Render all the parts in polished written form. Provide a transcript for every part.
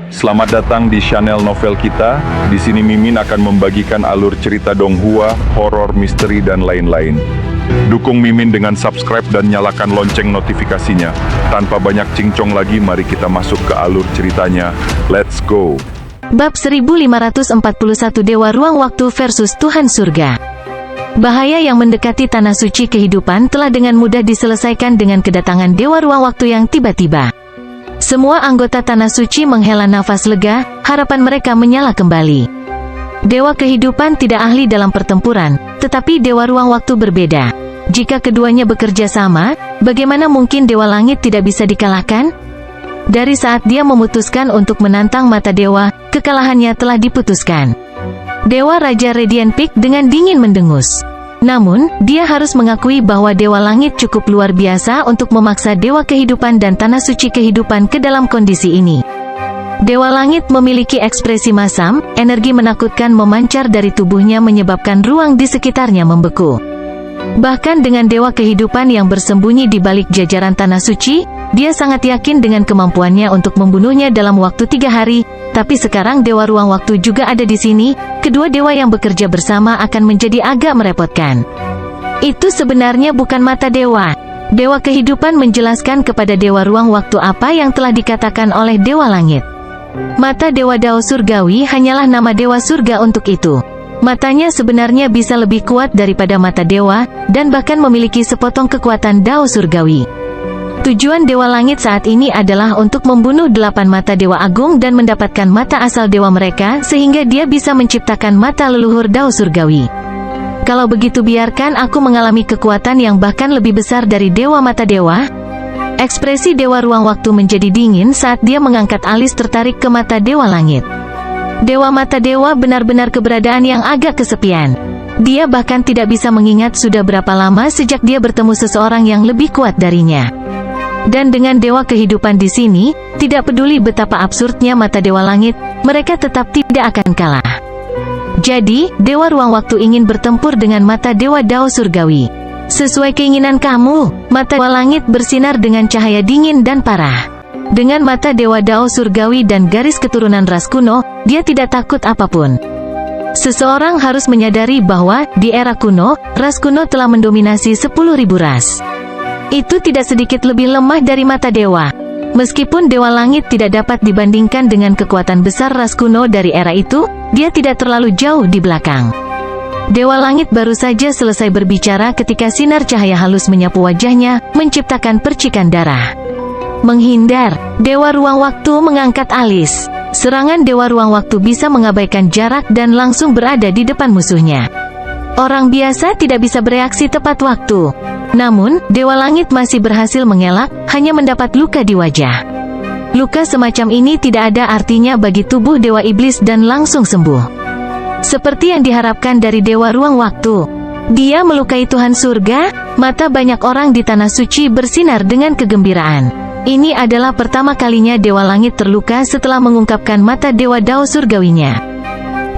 Selamat datang di channel novel kita. Di sini Mimin akan membagikan alur cerita donghua, horor, misteri, dan lain-lain. Dukung Mimin dengan subscribe dan nyalakan lonceng notifikasinya. Tanpa banyak cincong lagi, mari kita masuk ke alur ceritanya. Let's go. Bab 1541 Dewa Ruang Waktu versus Tuhan Surga. Bahaya yang mendekati tanah suci kehidupan telah dengan mudah diselesaikan dengan kedatangan Dewa Ruang Waktu yang tiba-tiba. Semua anggota tanah suci menghela nafas lega, harapan mereka menyala kembali. Dewa kehidupan tidak ahli dalam pertempuran, tetapi Dewa Ruang Waktu berbeda. Jika keduanya bekerja sama, bagaimana mungkin Dewa Langit tidak bisa dikalahkan? Dari saat dia memutuskan untuk menantang mata dewa, kekalahannya telah diputuskan. Dewa Raja Radiant Peak dengan dingin mendengus. Namun, dia harus mengakui bahwa Dewa Langit cukup luar biasa untuk memaksa Dewa Kehidupan dan Tanah Suci Kehidupan ke dalam kondisi ini. Dewa Langit memiliki ekspresi masam, energi menakutkan memancar dari tubuhnya menyebabkan ruang di sekitarnya membeku. Bahkan dengan Dewa Kehidupan yang bersembunyi di balik jajaran Tanah Suci, dia sangat yakin dengan kemampuannya untuk membunuhnya dalam waktu 3 hari, tapi sekarang Dewa Ruang Waktu juga ada di sini, kedua dewa yang bekerja bersama akan menjadi agak merepotkan. Itu sebenarnya bukan mata dewa. Dewa Kehidupan menjelaskan kepada Dewa Ruang Waktu apa yang telah dikatakan oleh Dewa Langit. Mata Dewa Dao Surgawi hanyalah nama Dewa Surga untuk itu. Matanya sebenarnya bisa lebih kuat daripada mata dewa, dan bahkan memiliki sepotong kekuatan Dao Surgawi. Tujuan Dewa Langit saat ini adalah untuk membunuh 8 mata Dewa Agung dan mendapatkan mata asal dewa mereka sehingga dia bisa menciptakan mata leluhur Dao Surgawi. Kalau begitu biarkan aku mengalami kekuatan yang bahkan lebih besar dari Dewa Mata Dewa. Ekspresi Dewa Ruang Waktu menjadi dingin saat dia mengangkat alis tertarik ke mata Dewa Langit. Dewa Mata Dewa benar-benar keberadaan yang agak kesepian. Dia bahkan tidak bisa mengingat sudah berapa lama sejak dia bertemu seseorang yang lebih kuat darinya. Dan dengan Dewa Kehidupan di sini, tidak peduli betapa absurdnya mata Dewa Langit, mereka tetap tidak akan kalah. Jadi, Dewa Ruang Waktu ingin bertempur dengan mata Dewa Dao Surgawi. Sesuai keinginan kamu, mata Dewa Langit bersinar dengan cahaya dingin dan parah. Dengan mata Dewa Dao Surgawi dan garis keturunan ras kuno, dia tidak takut apapun. Seseorang harus menyadari bahwa, di era kuno, ras kuno telah mendominasi 10.000 ras. Itu tidak sedikit lebih lemah dari mata dewa. Meskipun Dewa Langit tidak dapat dibandingkan dengan kekuatan besar ras kuno dari era itu, dia tidak terlalu jauh di belakang. Dewa Langit baru saja selesai berbicara ketika sinar cahaya halus menyapu wajahnya, menciptakan percikan darah. Menghindar, Dewa Ruang Waktu mengangkat alis. Serangan Dewa Ruang Waktu bisa mengabaikan jarak dan langsung berada di depan musuhnya. Orang biasa tidak bisa bereaksi tepat waktu. Namun, Dewa Langit masih berhasil mengelak, hanya mendapat luka di wajah. Luka semacam ini tidak ada artinya bagi tubuh Dewa Iblis dan langsung sembuh. Seperti yang diharapkan dari Dewa Ruang Waktu. Dia melukai Tuhan Surga, mata banyak orang di Tanah Suci bersinar dengan kegembiraan. Ini adalah pertama kalinya Dewa Langit terluka setelah mengungkapkan mata Dewa Dao Surgawinya.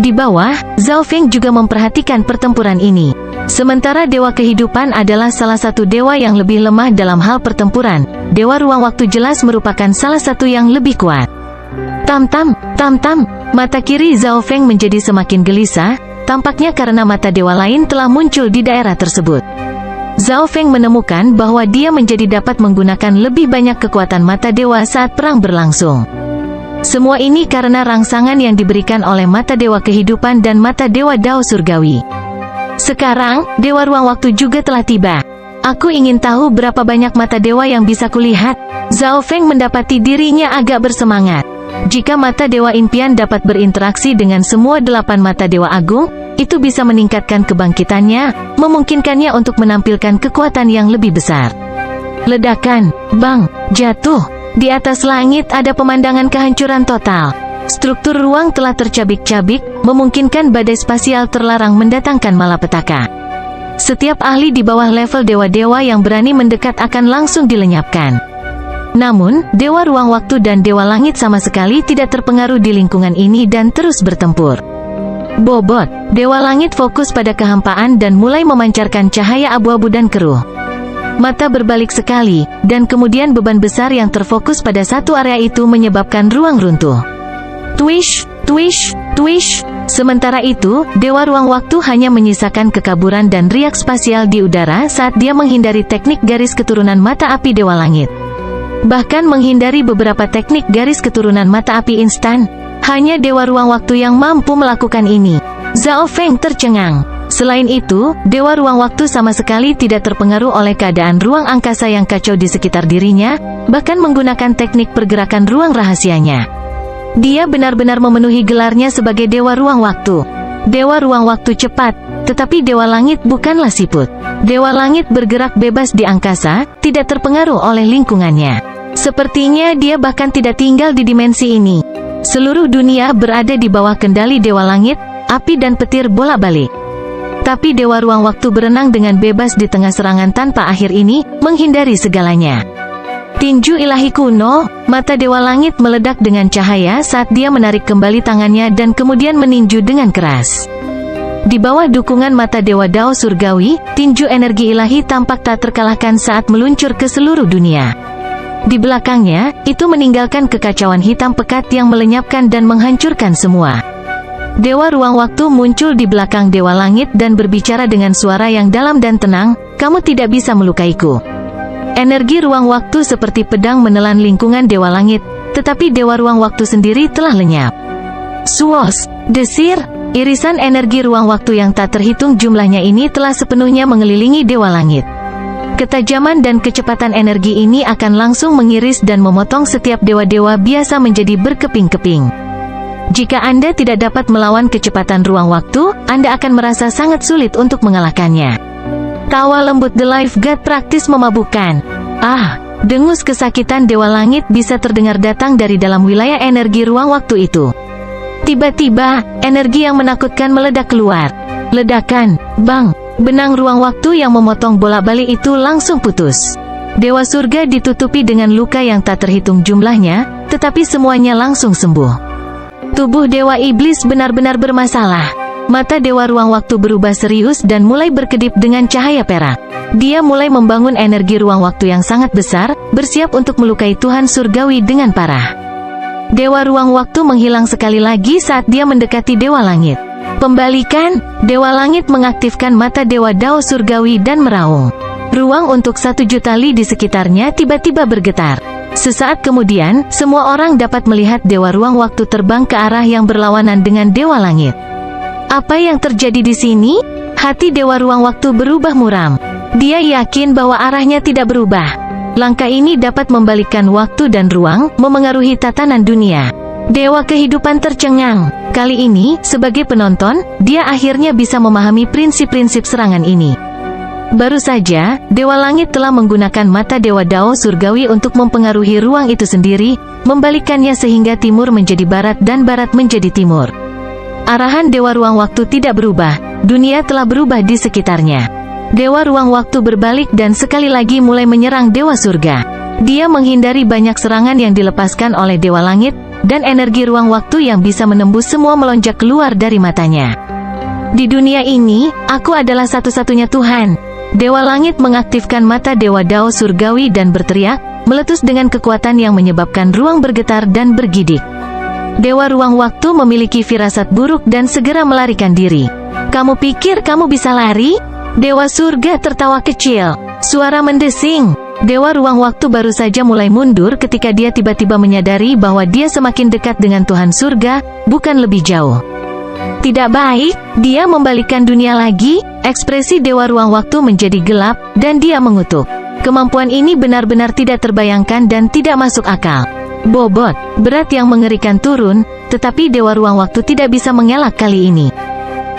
Di bawah, Zhao Feng juga memperhatikan pertempuran ini. Sementara Dewa Kehidupan adalah salah satu dewa yang lebih lemah dalam hal pertempuran, Dewa Ruang Waktu jelas merupakan salah satu yang lebih kuat. Tam-tam, tam-tam, mata kiri Zhao Feng menjadi semakin gelisah, tampaknya karena mata dewa lain telah muncul di daerah tersebut. Zhao Feng menemukan bahwa dia menjadi dapat menggunakan lebih banyak kekuatan mata dewa saat perang berlangsung. Semua ini karena rangsangan yang diberikan oleh mata Dewa Kehidupan dan mata Dewa Dao Surgawi. Sekarang, Dewa Ruang Waktu juga telah tiba. Aku ingin tahu berapa banyak mata dewa yang bisa kulihat. Zhao Feng mendapati dirinya agak bersemangat. Jika mata Dewa Impian dapat berinteraksi dengan semua 8 mata Dewa Agung, itu bisa meningkatkan kebangkitannya, memungkinkannya untuk menampilkan kekuatan yang lebih besar. Ledakan, bang, jatuh. Di atas langit ada pemandangan kehancuran total. Struktur ruang telah tercabik-cabik, memungkinkan badai spasial terlarang mendatangkan malapetaka. Setiap ahli di bawah level dewa-dewa yang berani mendekat akan langsung dilenyapkan. Namun, Dewa Ruang Waktu dan Dewa Langit sama sekali tidak terpengaruh di lingkungan ini dan terus bertempur. Bobot, Dewa Langit fokus pada kehampaan dan mulai memancarkan cahaya abu-abu dan keruh. Mata berbalik sekali, dan kemudian beban besar yang terfokus pada satu area itu menyebabkan ruang runtuh. Twish, twish, twish. Sementara itu, Dewa Ruang Waktu hanya menyisakan kekaburan dan riak spasial di udara saat dia menghindari teknik garis keturunan mata api Dewa Langit. Bahkan menghindari beberapa teknik garis keturunan mata api instan, hanya Dewa Ruang Waktu yang mampu melakukan ini. Zhao Feng tercengang. Selain itu, Dewa Ruang Waktu sama sekali tidak terpengaruh oleh keadaan ruang angkasa yang kacau di sekitar dirinya, bahkan menggunakan teknik pergerakan ruang rahasianya. Dia benar-benar memenuhi gelarnya sebagai Dewa Ruang Waktu. Dewa Ruang Waktu cepat, tetapi Dewa Langit bukanlah siput. Dewa Langit bergerak bebas di angkasa, tidak terpengaruh oleh lingkungannya. Sepertinya dia bahkan tidak tinggal di dimensi ini. Seluruh dunia berada di bawah kendali Dewa Langit, api dan petir bolak-balik. Tapi Dewa Ruang Waktu berenang dengan bebas di tengah serangan tanpa akhir ini, menghindari segalanya. Tinju ilahi kuno, mata Dewa Langit meledak dengan cahaya saat dia menarik kembali tangannya dan kemudian meninju dengan keras. Di bawah dukungan mata Dewa Dao Surgawi, tinju energi ilahi tampak tak terkalahkan saat meluncur ke seluruh dunia. Di belakangnya, itu meninggalkan kekacauan hitam pekat yang melenyapkan dan menghancurkan semua. Dewa Ruang Waktu muncul di belakang Dewa Langit dan berbicara dengan suara yang dalam dan tenang, "Kamu tidak bisa melukaiku." Energi ruang waktu seperti pedang menelan lingkungan Dewa Langit, tetapi Dewa Ruang Waktu sendiri telah lenyap. Suos, desir, irisan energi ruang waktu yang tak terhitung jumlahnya ini telah sepenuhnya mengelilingi Dewa Langit. Ketajaman dan kecepatan energi ini akan langsung mengiris dan memotong setiap dewa-dewa biasa menjadi berkeping-keping. Jika Anda tidak dapat melawan kecepatan ruang waktu, Anda akan merasa sangat sulit untuk mengalahkannya. Tawa lembut The Life God praktis memabukkan. Ah, dengus kesakitan Dewa Langit bisa terdengar datang dari dalam wilayah energi ruang waktu itu. Tiba-tiba, energi yang menakutkan meledak keluar. Ledakan, bang, benang ruang waktu yang memotong bolak-balik itu langsung putus. Dewa surga ditutupi dengan luka yang tak terhitung jumlahnya, tetapi semuanya langsung sembuh. Tubuh Dewa Iblis benar-benar bermasalah. Mata Dewa Ruang Waktu berubah serius dan mulai berkedip dengan cahaya perak. Dia mulai membangun energi ruang waktu yang sangat besar, bersiap untuk melukai Tuhan Surgawi dengan parah. Dewa Ruang Waktu menghilang sekali lagi saat dia mendekati Dewa Langit. Pembalikan, Dewa Langit mengaktifkan mata Dewa Dao Surgawi dan meraung. Ruang untuk 1 juta li di sekitarnya tiba-tiba bergetar. Sesaat kemudian, semua orang dapat melihat Dewa Ruang Waktu terbang ke arah yang berlawanan dengan Dewa Langit. Apa yang terjadi di sini? Hati Dewa Ruang Waktu berubah muram. Dia yakin bahwa arahnya tidak berubah. Langkah ini dapat membalikkan waktu dan ruang, memengaruhi tatanan dunia. Dewa Kehidupan tercengang. Kali ini, sebagai penonton, dia akhirnya bisa memahami prinsip-prinsip serangan ini. Baru saja, Dewa Langit telah menggunakan mata Dewa Dao Surgawi untuk mempengaruhi ruang itu sendiri, membalikkannya sehingga timur menjadi barat dan barat menjadi timur. Arahan Dewa Ruang Waktu tidak berubah, dunia telah berubah di sekitarnya. Dewa Ruang Waktu berbalik dan sekali lagi mulai menyerang Dewa Surga. Dia menghindari banyak serangan yang dilepaskan oleh Dewa Langit, dan energi ruang waktu yang bisa menembus semua melonjak keluar dari matanya. Di dunia ini, aku adalah satu-satunya Tuhan. Dewa Langit mengaktifkan mata Dewa Dao Surgawi dan berteriak, meletus dengan kekuatan yang menyebabkan ruang bergetar dan bergidik. Dewa Ruang Waktu memiliki firasat buruk dan segera melarikan diri. "Kamu pikir kamu bisa lari?" Dewa Surga tertawa kecil. Suara mendesing. Dewa Ruang Waktu baru saja mulai mundur ketika dia tiba-tiba menyadari bahwa dia semakin dekat dengan Tuhan Surga, bukan lebih jauh. Tidak baik, dia membalikkan dunia lagi. Ekspresi Dewa Ruang Waktu menjadi gelap, dan dia mengutuk. Kemampuan ini benar-benar tidak terbayangkan dan tidak masuk akal. Bobot, berat yang mengerikan turun, tetapi Dewa Ruang Waktu tidak bisa mengelak kali ini.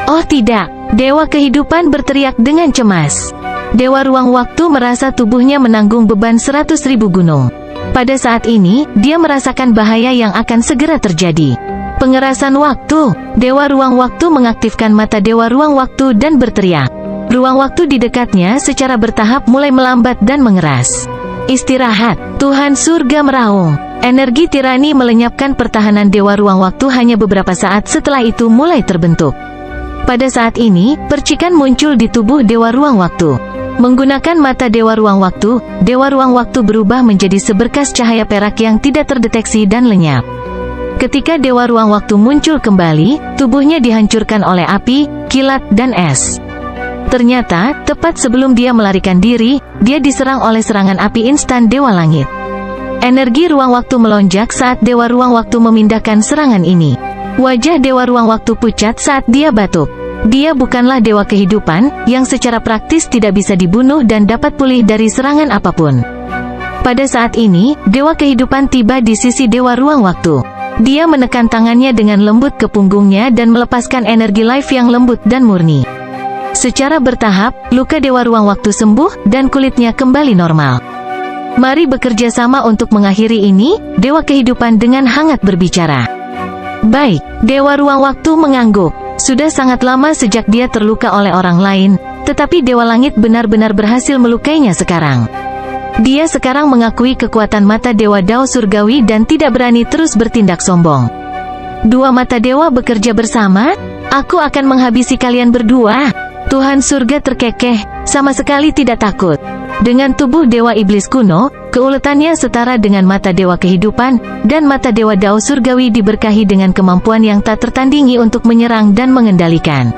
Oh tidak, Dewa Kehidupan berteriak dengan cemas. Dewa Ruang Waktu merasa tubuhnya menanggung beban 100.000 gunung. Pada saat ini, dia merasakan bahaya yang akan segera terjadi. Pengerasan waktu. Dewa Ruang Waktu mengaktifkan mata Dewa Ruang Waktu dan berteriak. Ruang waktu di dekatnya secara bertahap mulai melambat dan mengeras. Istirahat, Tuhan Surga meraung. Energi tirani melenyapkan pertahanan Dewa Ruang Waktu hanya beberapa saat setelah itu mulai terbentuk. Pada saat ini, percikan muncul di tubuh Dewa Ruang Waktu. Menggunakan mata Dewa Ruang Waktu, Dewa Ruang Waktu berubah menjadi seberkas cahaya perak yang tidak terdeteksi dan lenyap. Ketika Dewa Ruang Waktu muncul kembali, tubuhnya dihancurkan oleh api, kilat, dan es. Ternyata, tepat sebelum dia melarikan diri, dia diserang oleh serangan api instan Dewa Langit. Energi ruang waktu melonjak saat Dewa Ruang Waktu memindahkan serangan ini. Wajah Dewa Ruang Waktu pucat saat dia batuk. Dia bukanlah dewa kehidupan, yang secara praktis tidak bisa dibunuh dan dapat pulih dari serangan apapun. Pada saat ini, Dewa Kehidupan tiba di sisi Dewa Ruang Waktu. Dia menekan tangannya dengan lembut ke punggungnya dan melepaskan energi life yang lembut dan murni. Secara bertahap, luka Dewa Ruang Waktu sembuh, dan kulitnya kembali normal. Mari bekerja sama untuk mengakhiri ini, Dewa Kehidupan dengan hangat berbicara. Baik, Dewa Ruang Waktu mengangguk. Sudah sangat lama sejak dia terluka oleh orang lain, tetapi Dewa Langit benar-benar berhasil melukainya sekarang. Dia sekarang mengakui kekuatan mata Dewa Dao Surgawi dan tidak berani terus bertindak sombong. Dua mata dewa bekerja bersama? Aku akan menghabisi kalian berdua. Tuhan surga terkekeh, sama sekali tidak takut. Dengan tubuh Dewa Iblis kuno, keuletannya setara dengan mata Dewa Kehidupan, dan mata Dewa Dao Surgawi diberkahi dengan kemampuan yang tak tertandingi untuk menyerang dan mengendalikan.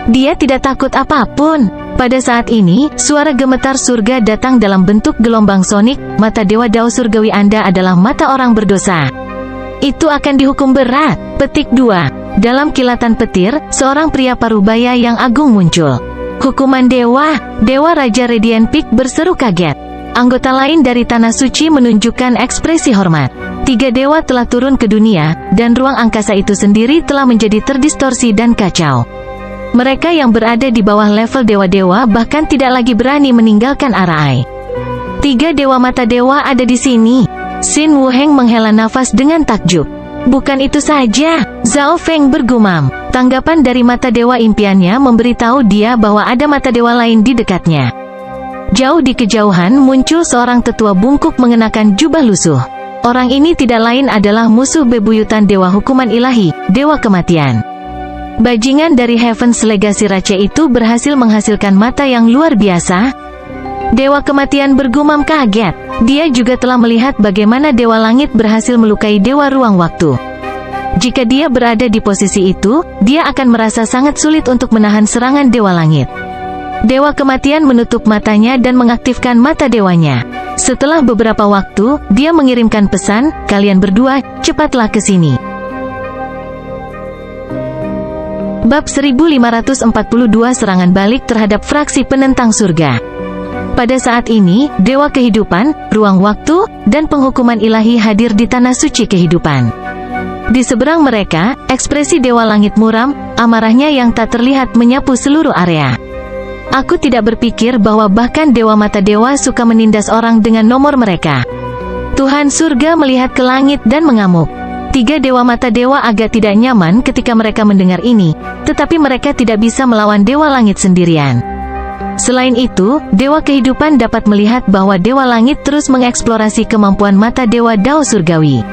Dia tidak takut apapun. Pada saat ini, suara gemetar surga datang dalam bentuk gelombang sonik. Mata Dewa Dao Surgawi Anda adalah mata orang berdosa. Itu akan dihukum berat. Petik 2. Dalam kilatan petir, seorang pria parubaya yang agung muncul. Hukuman dewa. Dewa Raja Radiant Peak berseru kaget. Anggota lain dari Tanah Suci menunjukkan ekspresi hormat. 3 dewa telah turun ke dunia, dan ruang angkasa itu sendiri telah menjadi terdistorsi dan kacau. Mereka yang berada di bawah level dewa-dewa bahkan tidak lagi berani meninggalkan Arai. 3 dewa mata dewa ada di sini. Xin Wuheng menghela nafas dengan takjub. Bukan itu saja, Zhao Feng bergumam. Tanggapan dari mata dewa impiannya memberitahu dia bahwa ada mata dewa lain di dekatnya. Jauh di kejauhan muncul seorang tetua bungkuk mengenakan jubah lusuh. Orang ini tidak lain adalah musuh bebuyutan Dewa Hukuman Ilahi, Dewa Kematian. Bajingan dari Heaven's Legacy Rache itu berhasil menghasilkan mata yang luar biasa. Dewa Kematian bergumam kaget. Dia juga telah melihat bagaimana Dewa Langit berhasil melukai Dewa Ruang Waktu. Jika dia berada di posisi itu, dia akan merasa sangat sulit untuk menahan serangan Dewa Langit. Dewa Kematian menutup matanya dan mengaktifkan mata dewanya. Setelah beberapa waktu, dia mengirimkan pesan, "Kalian berdua, cepatlah ke sini." Bab 1542 Serangan Balik terhadap Fraksi Penentang Surga. Pada saat ini, Dewa Kehidupan, Ruang Waktu, dan Penghukuman Ilahi hadir di Tanah Suci Kehidupan. Di seberang mereka, ekspresi Dewa Langit muram, amarahnya yang tak terlihat menyapu seluruh area. Aku tidak berpikir bahwa bahkan Dewa Mata Dewa suka menindas orang dengan nomor mereka. Tuhan surga melihat ke langit dan mengamuk. 3 Dewa Mata Dewa agak tidak nyaman ketika mereka mendengar ini, tetapi mereka tidak bisa melawan Dewa Langit sendirian. Selain itu, Dewa Kehidupan dapat melihat bahwa Dewa Langit terus mengeksplorasi kemampuan mata Dewa Dao Surgawi.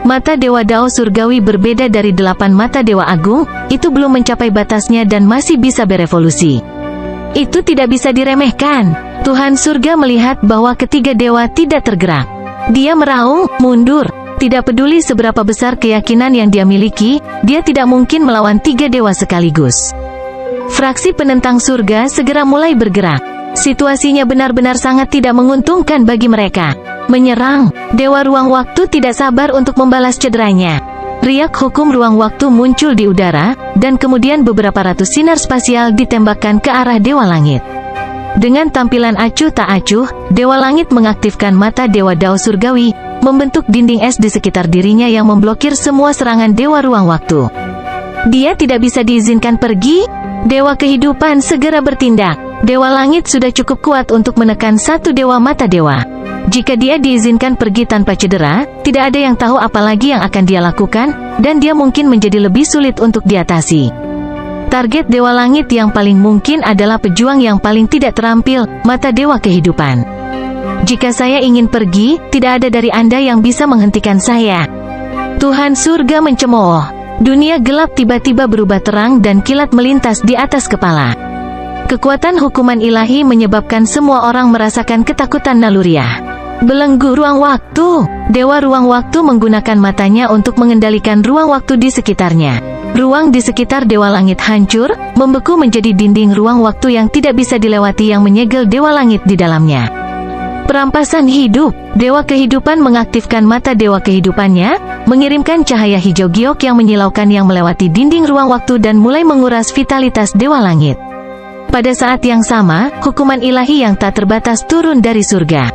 Mata Dewa Dao Surgawi berbeda dari 8 mata Dewa Agung, itu belum mencapai batasnya dan masih bisa berevolusi. Itu tidak bisa diremehkan. Tuhan surga melihat bahwa ketiga dewa tidak tergerak. Dia meraung, mundur. Tidak peduli seberapa besar keyakinan yang dia miliki, dia tidak mungkin melawan 3 dewa sekaligus. Fraksi penentang surga segera mulai bergerak. Situasinya benar-benar sangat tidak menguntungkan bagi mereka. Menyerang, Dewa Ruang Waktu tidak sabar untuk membalas cederanya. Riak hukum ruang waktu muncul di udara, dan kemudian beberapa ratus sinar spasial ditembakkan ke arah Dewa Langit. Dengan tampilan acuh tak acuh, Dewa Langit mengaktifkan mata Dewa Dao Surgawi, membentuk dinding es di sekitar dirinya yang memblokir semua serangan Dewa Ruang Waktu. Dia tidak bisa diizinkan pergi. Dewa Kehidupan segera bertindak. Dewa Langit sudah cukup kuat untuk menekan 1 Dewa Mata Dewa. Jika dia diizinkan pergi tanpa cedera, tidak ada yang tahu apa lagi yang akan dia lakukan, dan dia mungkin menjadi lebih sulit untuk diatasi. Target Dewa Langit yang paling mungkin adalah pejuang yang paling tidak terampil, mata Dewa Kehidupan. Jika saya ingin pergi, tidak ada dari Anda yang bisa menghentikan saya. Tuhan surga mencemooh. Dunia gelap tiba-tiba berubah terang dan kilat melintas di atas kepala. Kekuatan hukuman ilahi menyebabkan semua orang merasakan ketakutan naluriah. Belenggu ruang waktu. Dewa ruang waktu menggunakan matanya untuk mengendalikan ruang waktu di sekitarnya. Ruang di sekitar Dewa Langit hancur, membeku menjadi dinding ruang waktu yang tidak bisa dilewati yang menyegel Dewa Langit di dalamnya. Perampasan hidup. Dewa kehidupan mengaktifkan mata dewa kehidupannya, mengirimkan cahaya hijau giok yang menyilaukan yang melewati dinding ruang waktu dan mulai menguras vitalitas Dewa Langit. Pada saat yang sama, hukuman ilahi yang tak terbatas turun dari surga.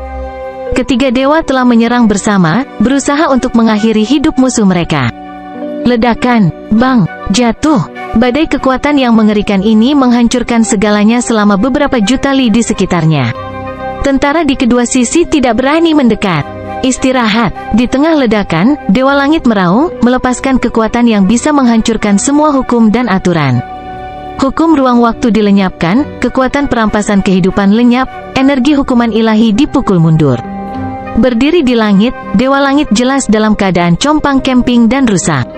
Ketiga dewa telah menyerang bersama, berusaha untuk mengakhiri hidup musuh mereka. Ledakan, bang, jatuh. Badai kekuatan yang mengerikan ini menghancurkan segalanya selama beberapa juta li di sekitarnya. Tentara di kedua sisi tidak berani mendekat. Istirahat. Di tengah ledakan, Dewa Langit meraung, melepaskan kekuatan yang bisa menghancurkan semua hukum dan aturan. Hukum ruang waktu dilenyapkan, kekuatan perampasan kehidupan lenyap, energi hukuman ilahi dipukul mundur. Berdiri di langit, Dewa Langit jelas dalam keadaan compang camping dan rusak.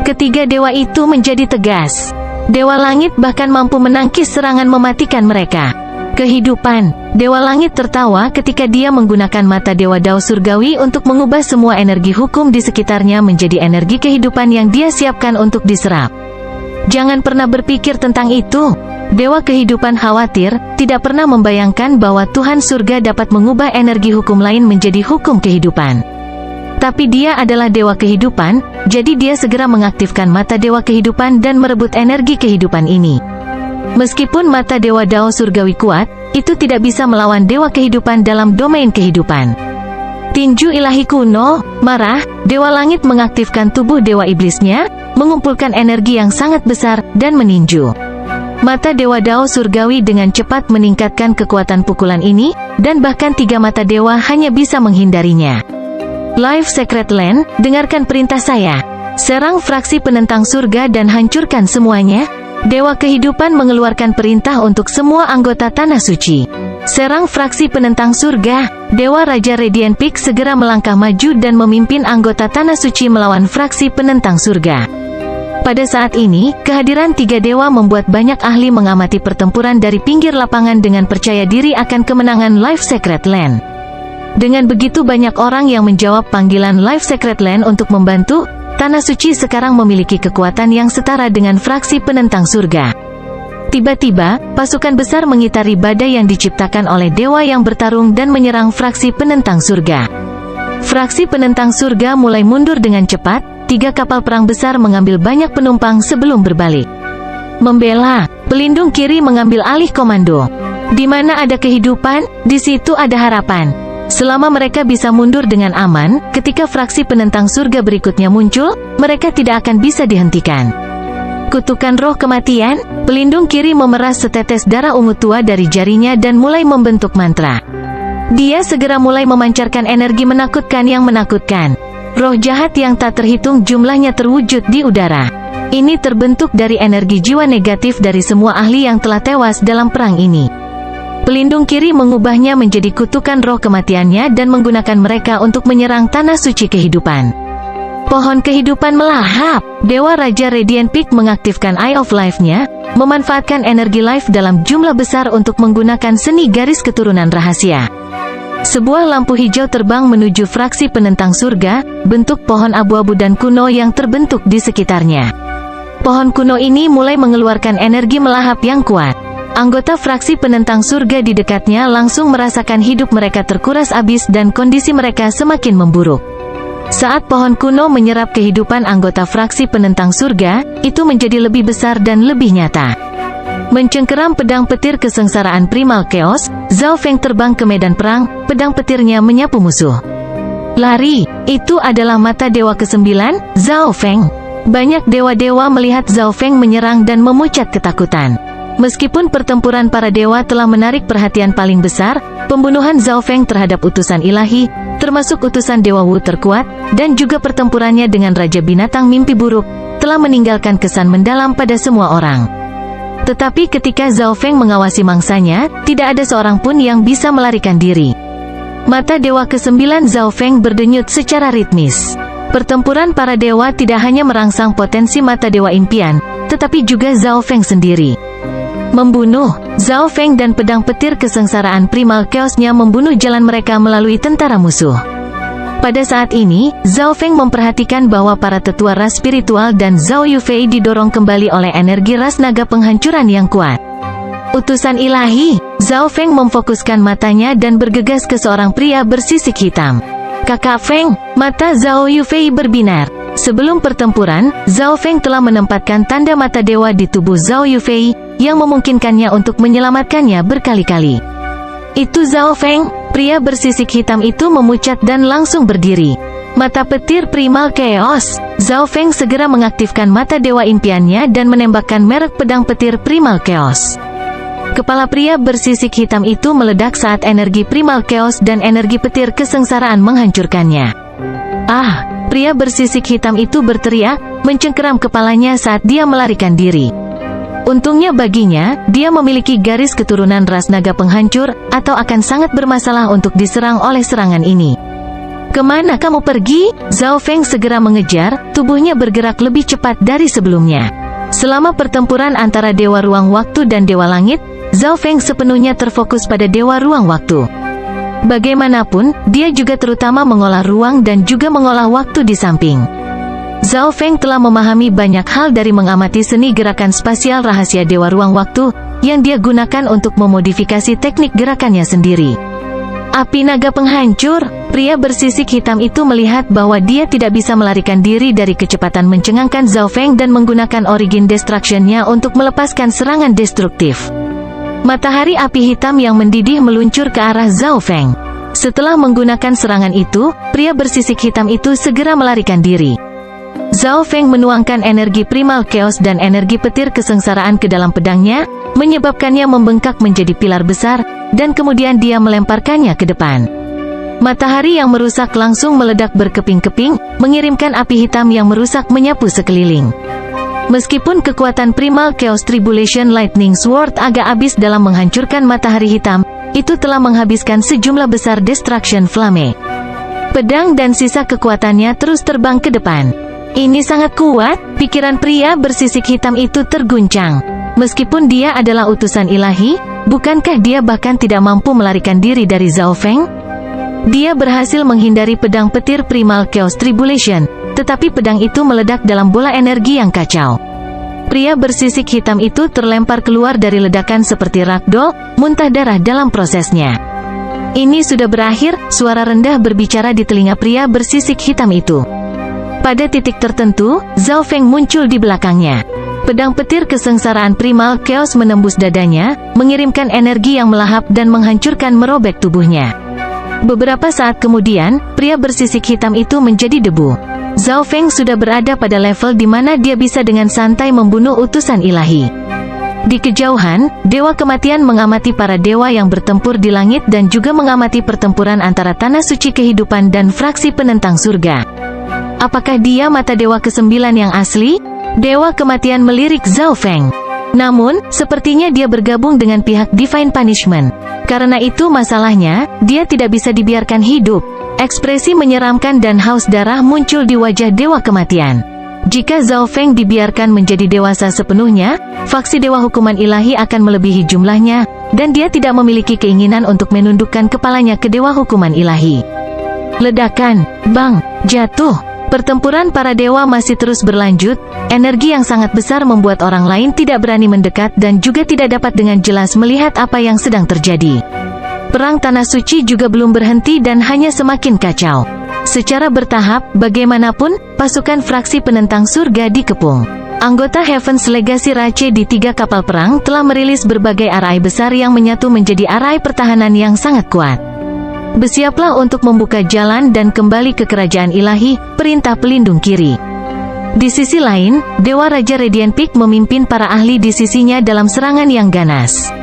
Ketiga dewa itu menjadi tegas. Dewa Langit bahkan mampu menangkis serangan mematikan mereka. Kehidupan. Dewa Langit tertawa ketika dia menggunakan mata Dewa Dao Surgawi untuk mengubah semua energi hukum di sekitarnya menjadi energi kehidupan yang dia siapkan untuk diserap. Jangan pernah berpikir tentang itu. Dewa kehidupan khawatir, tidak pernah membayangkan bahwa Tuhan surga dapat mengubah energi hukum lain menjadi hukum kehidupan. Tapi dia adalah dewa kehidupan, jadi dia segera mengaktifkan mata dewa kehidupan dan merebut energi kehidupan ini. Meskipun mata Dewa Dao Surgawi kuat, itu tidak bisa melawan dewa kehidupan dalam domain kehidupan. Tinju ilahi kuno, marah, Dewa Langit mengaktifkan tubuh dewa iblisnya, mengumpulkan energi yang sangat besar, dan meninju. Mata Dewa Dao Surgawi dengan cepat meningkatkan kekuatan pukulan ini, dan bahkan tiga mata dewa hanya bisa menghindarinya. Life Secret Land, dengarkan perintah saya. Serang fraksi penentang surga dan hancurkan semuanya. Dewa kehidupan mengeluarkan perintah untuk semua anggota Tanah Suci. Serang fraksi penentang surga. Dewa Raja Radiant Peak segera melangkah maju dan memimpin anggota Tanah Suci melawan fraksi penentang surga. Pada saat ini, kehadiran tiga dewa membuat banyak ahli mengamati pertempuran dari pinggir lapangan dengan percaya diri akan kemenangan Life Secret Land. Dengan begitu banyak orang yang menjawab panggilan Life Secret Land untuk membantu, Tanah Suci sekarang memiliki kekuatan yang setara dengan fraksi penentang surga. Tiba-tiba, pasukan besar mengitari badai yang diciptakan oleh dewa yang bertarung dan menyerang fraksi penentang surga. Fraksi penentang surga mulai mundur dengan cepat, tiga kapal perang besar mengambil banyak penumpang sebelum berbalik. Membela, pelindung kiri mengambil alih komando. Di mana ada kehidupan, di situ ada harapan. Selama mereka bisa mundur dengan aman, ketika fraksi penentang surga berikutnya muncul, mereka tidak akan bisa dihentikan. Kutukan roh kematian, pelindung kiri memeras setetes darah ungu tua dari jarinya dan mulai membentuk mantra. Dia segera mulai memancarkan energi menakutkan yang menakutkan. Roh jahat yang tak terhitung jumlahnya terwujud di udara. Ini terbentuk dari energi jiwa negatif dari semua ahli yang telah tewas dalam perang ini. Pelindung kiri mengubahnya menjadi kutukan roh kematiannya dan menggunakan mereka untuk menyerang Tanah Suci kehidupan. Pohon kehidupan melahap. Dewa Raja Radiant Peak mengaktifkan Eye of Life-nya, memanfaatkan energi life dalam jumlah besar untuk menggunakan seni garis keturunan rahasia. Sebuah lampu hijau terbang menuju fraksi penentang surga, bentuk pohon abu-abu dan kuno yang terbentuk di sekitarnya. Pohon kuno ini mulai mengeluarkan energi melahap yang kuat. Anggota fraksi penentang surga di dekatnya langsung merasakan hidup mereka terkuras habis dan kondisi mereka semakin memburuk. Saat pohon kuno menyerap kehidupan anggota fraksi penentang surga, itu menjadi lebih besar dan lebih nyata. Mencengkeram pedang petir kesengsaraan primal chaos, Zhao Feng terbang ke medan perang, pedang petirnya menyapu musuh. Lari, itu adalah mata dewa ke-9, Zhao Feng. Banyak dewa-dewa melihat Zhao Feng menyerang dan memucat ketakutan. Meskipun pertempuran para dewa telah menarik perhatian paling besar, pembunuhan Zhao Feng terhadap utusan ilahi, termasuk utusan Dewa Wu terkuat, dan juga pertempurannya dengan Raja Binatang Mimpi Buruk, telah meninggalkan kesan mendalam pada semua orang. Tetapi ketika Zhao Feng mengawasi mangsanya, tidak ada seorang pun yang bisa melarikan diri. Mata dewa ke-9 Zhao Feng berdenyut secara ritmis. Pertempuran para dewa tidak hanya merangsang potensi mata dewa impian, tetapi juga Zhao Feng sendiri. Membunuh. Zhao Feng dan pedang petir kesengsaraan primal chaosnya membunuh jalan mereka melalui tentara musuh. Pada saat ini, Zhao Feng memperhatikan bahwa para tetua ras spiritual dan Zhao Yufei didorong kembali oleh energi ras naga penghancuran yang kuat. Utusan ilahi. Zhao Feng memfokuskan matanya dan bergegas ke seorang pria bersisik hitam. Kakak Feng. Mata Zhao Yufei berbinar. Sebelum pertempuran, Zhao Feng telah menempatkan tanda mata dewa di tubuh Zhao Yufei, yang memungkinkannya untuk menyelamatkannya berkali-kali. Itu Zhao Feng. Pria bersisik hitam itu memucat dan langsung berdiri. Mata petir primal chaos. Zhao Feng segera mengaktifkan mata dewa impiannya dan menembakkan merek pedang petir primal chaos. Kepala pria bersisik hitam itu meledak saat energi primal chaos dan energi petir kesengsaraan menghancurkannya. Ah! Pria bersisik hitam itu berteriak, mencengkeram kepalanya saat dia melarikan diri. Untungnya baginya, dia memiliki garis keturunan ras naga penghancur, atau akan sangat bermasalah untuk diserang oleh serangan ini. Kemana kamu pergi? Zhao Feng segera mengejar, tubuhnya bergerak lebih cepat dari sebelumnya. Selama pertempuran antara Dewa Ruang Waktu dan Dewa Langit, Zhao Feng sepenuhnya terfokus pada Dewa Ruang Waktu. Bagaimanapun, dia juga terutama mengolah ruang dan juga mengolah waktu di samping. Zhao Feng telah memahami banyak hal dari mengamati seni gerakan spasial rahasia Dewa Ruang Waktu, yang dia gunakan untuk memodifikasi teknik gerakannya sendiri. Api naga penghancur. Pria bersisik hitam itu melihat bahwa dia tidak bisa melarikan diri dari kecepatan mencengangkan Zhao Feng dan menggunakan Origin Destruction-nya untuk melepaskan serangan destruktif. Matahari api hitam yang mendidih meluncur ke arah Zhao Feng. Setelah menggunakan serangan itu, pria bersisik hitam itu segera melarikan diri. Zhao Feng menuangkan energi primal chaos dan energi petir kesengsaraan ke dalam pedangnya, menyebabkannya membengkak menjadi pilar besar, dan kemudian dia melemparkannya ke depan. Matahari yang merusak langsung meledak berkeping-keping, mengirimkan api hitam yang merusak menyapu sekeliling. Meskipun kekuatan Primal Chaos Tribulation Lightning Sword agak habis dalam menghancurkan matahari hitam, itu telah menghabiskan sejumlah besar Destruction Flame. Pedang dan sisa kekuatannya terus terbang ke depan. Ini sangat kuat, pikiran pria bersisik hitam itu terguncang. Meskipun dia adalah utusan ilahi, bukankah dia bahkan tidak mampu melarikan diri dari Zhao Feng? Dia berhasil menghindari pedang petir Primal Chaos Tribulation, tetapi pedang itu meledak dalam bola energi yang kacau. Pria bersisik hitam itu terlempar keluar dari ledakan seperti ragdoll, muntah darah dalam prosesnya. Ini sudah berakhir, suara rendah berbicara di telinga pria bersisik hitam itu. Pada titik tertentu, Zhao Feng muncul di belakangnya. Pedang petir kesengsaraan Primal Chaos menembus dadanya, mengirimkan energi yang melahap dan menghancurkan merobek tubuhnya. Beberapa saat kemudian, pria bersisik hitam itu menjadi debu. Zhao Feng sudah berada pada level di mana dia bisa dengan santai membunuh utusan ilahi. Di kejauhan, Dewa Kematian mengamati para dewa yang bertempur di langit dan juga mengamati pertempuran antara Tanah Suci Kehidupan dan fraksi penentang surga. Apakah dia mata dewa ke-9 yang asli? Dewa Kematian melirik Zhao Feng. Namun, sepertinya dia bergabung dengan pihak Divine Punishment. Karena itu masalahnya, dia tidak bisa dibiarkan hidup. Ekspresi menyeramkan dan haus darah muncul di wajah Dewa Kematian. Jika Zhao Feng dibiarkan menjadi dewasa sepenuhnya, faksi Dewa Hukuman Ilahi akan melebihi jumlahnya, dan dia tidak memiliki keinginan untuk menundukkan kepalanya ke Dewa Hukuman Ilahi. Ledakan, bang, jatuh. Pertempuran para dewa masih terus berlanjut, energi yang sangat besar membuat orang lain tidak berani mendekat dan juga tidak dapat dengan jelas melihat apa yang sedang terjadi. Perang Tanah Suci juga belum berhenti dan hanya semakin kacau. Secara bertahap, bagaimanapun, pasukan fraksi penentang surga dikepung. Anggota Heaven's Legacy Rache di 3 kapal perang telah merilis berbagai arai besar yang menyatu menjadi arai pertahanan yang sangat kuat. Bersiaplah untuk membuka jalan dan kembali ke kerajaan ilahi, perintah pelindung kiri. Di sisi lain, Dewa Raja Radiant Peak memimpin para ahli di sisinya dalam serangan yang ganas.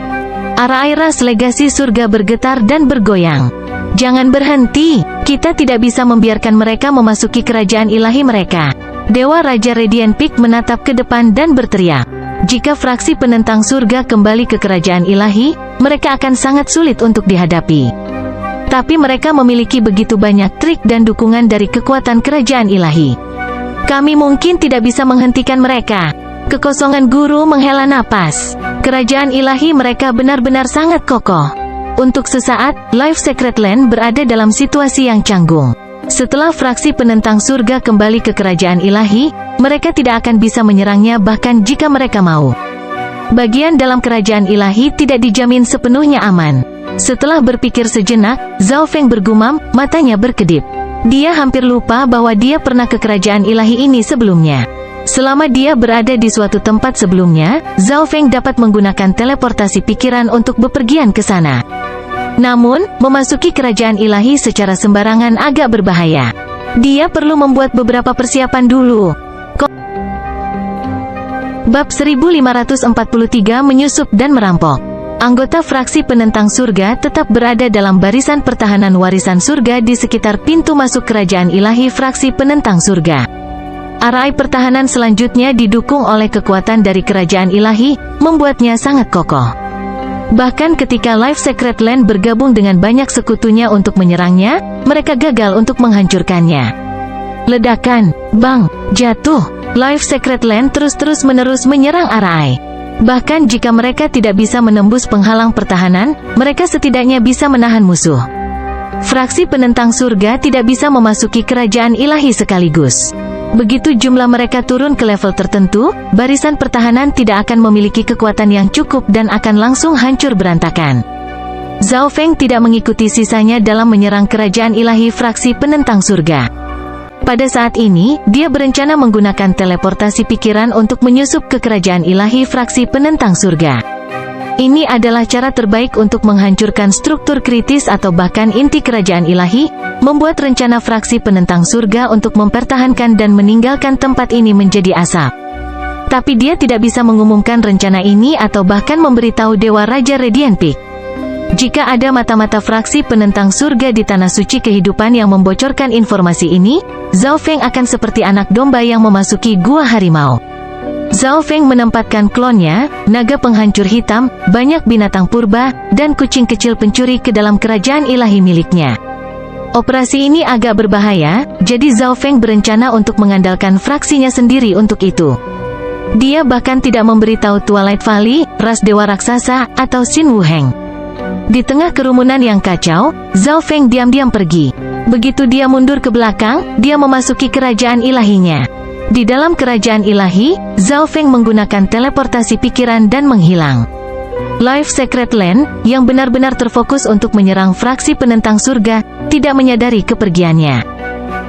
Arai ras legasi surga bergetar dan bergoyang. Jangan berhenti, kita tidak bisa membiarkan mereka memasuki kerajaan ilahi mereka. Dewa Raja Radiant Peak menatap ke depan dan berteriak. Jika fraksi penentang surga kembali ke kerajaan ilahi, mereka akan sangat sulit untuk dihadapi. Tapi mereka memiliki begitu banyak trik dan dukungan dari kekuatan kerajaan ilahi. Kami mungkin tidak bisa menghentikan mereka. Kekosongan guru menghela napas. Kerajaan ilahi mereka benar-benar sangat kokoh. Untuk sesaat, Life Secret Land berada dalam situasi yang canggung. Setelah fraksi penentang surga kembali ke kerajaan ilahi, mereka tidak akan bisa menyerangnya bahkan jika mereka mau. Bagian dalam kerajaan ilahi tidak dijamin sepenuhnya aman. Setelah berpikir sejenak, Zhao Feng bergumam, matanya berkedip. Dia hampir lupa bahwa dia pernah ke kerajaan ilahi ini sebelumnya. Selama dia berada di suatu tempat sebelumnya, Zhao Feng dapat menggunakan teleportasi pikiran untuk bepergian ke sana. Namun, memasuki kerajaan ilahi secara sembarangan agak berbahaya. Dia perlu membuat beberapa persiapan dulu. Bab 1543 menyusup dan merampok. Anggota fraksi penentang surga tetap berada dalam barisan pertahanan warisan surga di sekitar pintu masuk kerajaan ilahi fraksi penentang surga. Arai pertahanan selanjutnya didukung oleh kekuatan dari kerajaan ilahi, membuatnya sangat kokoh. Bahkan ketika Life Secret Land bergabung dengan banyak sekutunya untuk menyerangnya, mereka gagal untuk menghancurkannya. Ledakan, bang, jatuh. Life Secret Land terus-menerus menyerang Arai. Bahkan jika mereka tidak bisa menembus penghalang pertahanan, mereka setidaknya bisa menahan musuh. Fraksi penentang surga tidak bisa memasuki kerajaan ilahi sekaligus. Begitu jumlah mereka turun ke level tertentu, barisan pertahanan tidak akan memiliki kekuatan yang cukup dan akan langsung hancur berantakan. Zhao Feng tidak mengikuti sisanya dalam menyerang kerajaan ilahi fraksi penentang surga. Pada saat ini, dia berencana menggunakan teleportasi pikiran untuk menyusup ke kerajaan ilahi fraksi penentang surga. Ini adalah cara terbaik untuk menghancurkan struktur kritis atau bahkan inti kerajaan ilahi, membuat rencana fraksi penentang surga untuk mempertahankan dan meninggalkan tempat ini menjadi asap. Tapi dia tidak bisa mengumumkan rencana ini atau bahkan memberitahu Dewa Raja Radiant Peak. Jika ada mata-mata fraksi penentang surga di tanah suci kehidupan yang membocorkan informasi ini, Zhao Feng akan seperti anak domba yang memasuki gua harimau. Zhao Feng menempatkan klonnya, naga penghancur hitam, banyak binatang purba, dan kucing kecil pencuri ke dalam kerajaan ilahi miliknya. Operasi ini agak berbahaya, jadi Zhao Feng berencana untuk mengandalkan fraksinya sendiri untuk itu. Dia bahkan tidak memberitahu Twilight Valley, ras dewa raksasa, atau Xin Wuheng. Di tengah kerumunan yang kacau, Zhao Feng diam-diam pergi. Begitu dia mundur ke belakang, dia memasuki kerajaan ilahinya. Di dalam kerajaan ilahi, Zhao Feng menggunakan teleportasi pikiran dan menghilang. Life Secret Land, yang benar-benar terfokus untuk menyerang fraksi penentang surga, tidak menyadari kepergiannya.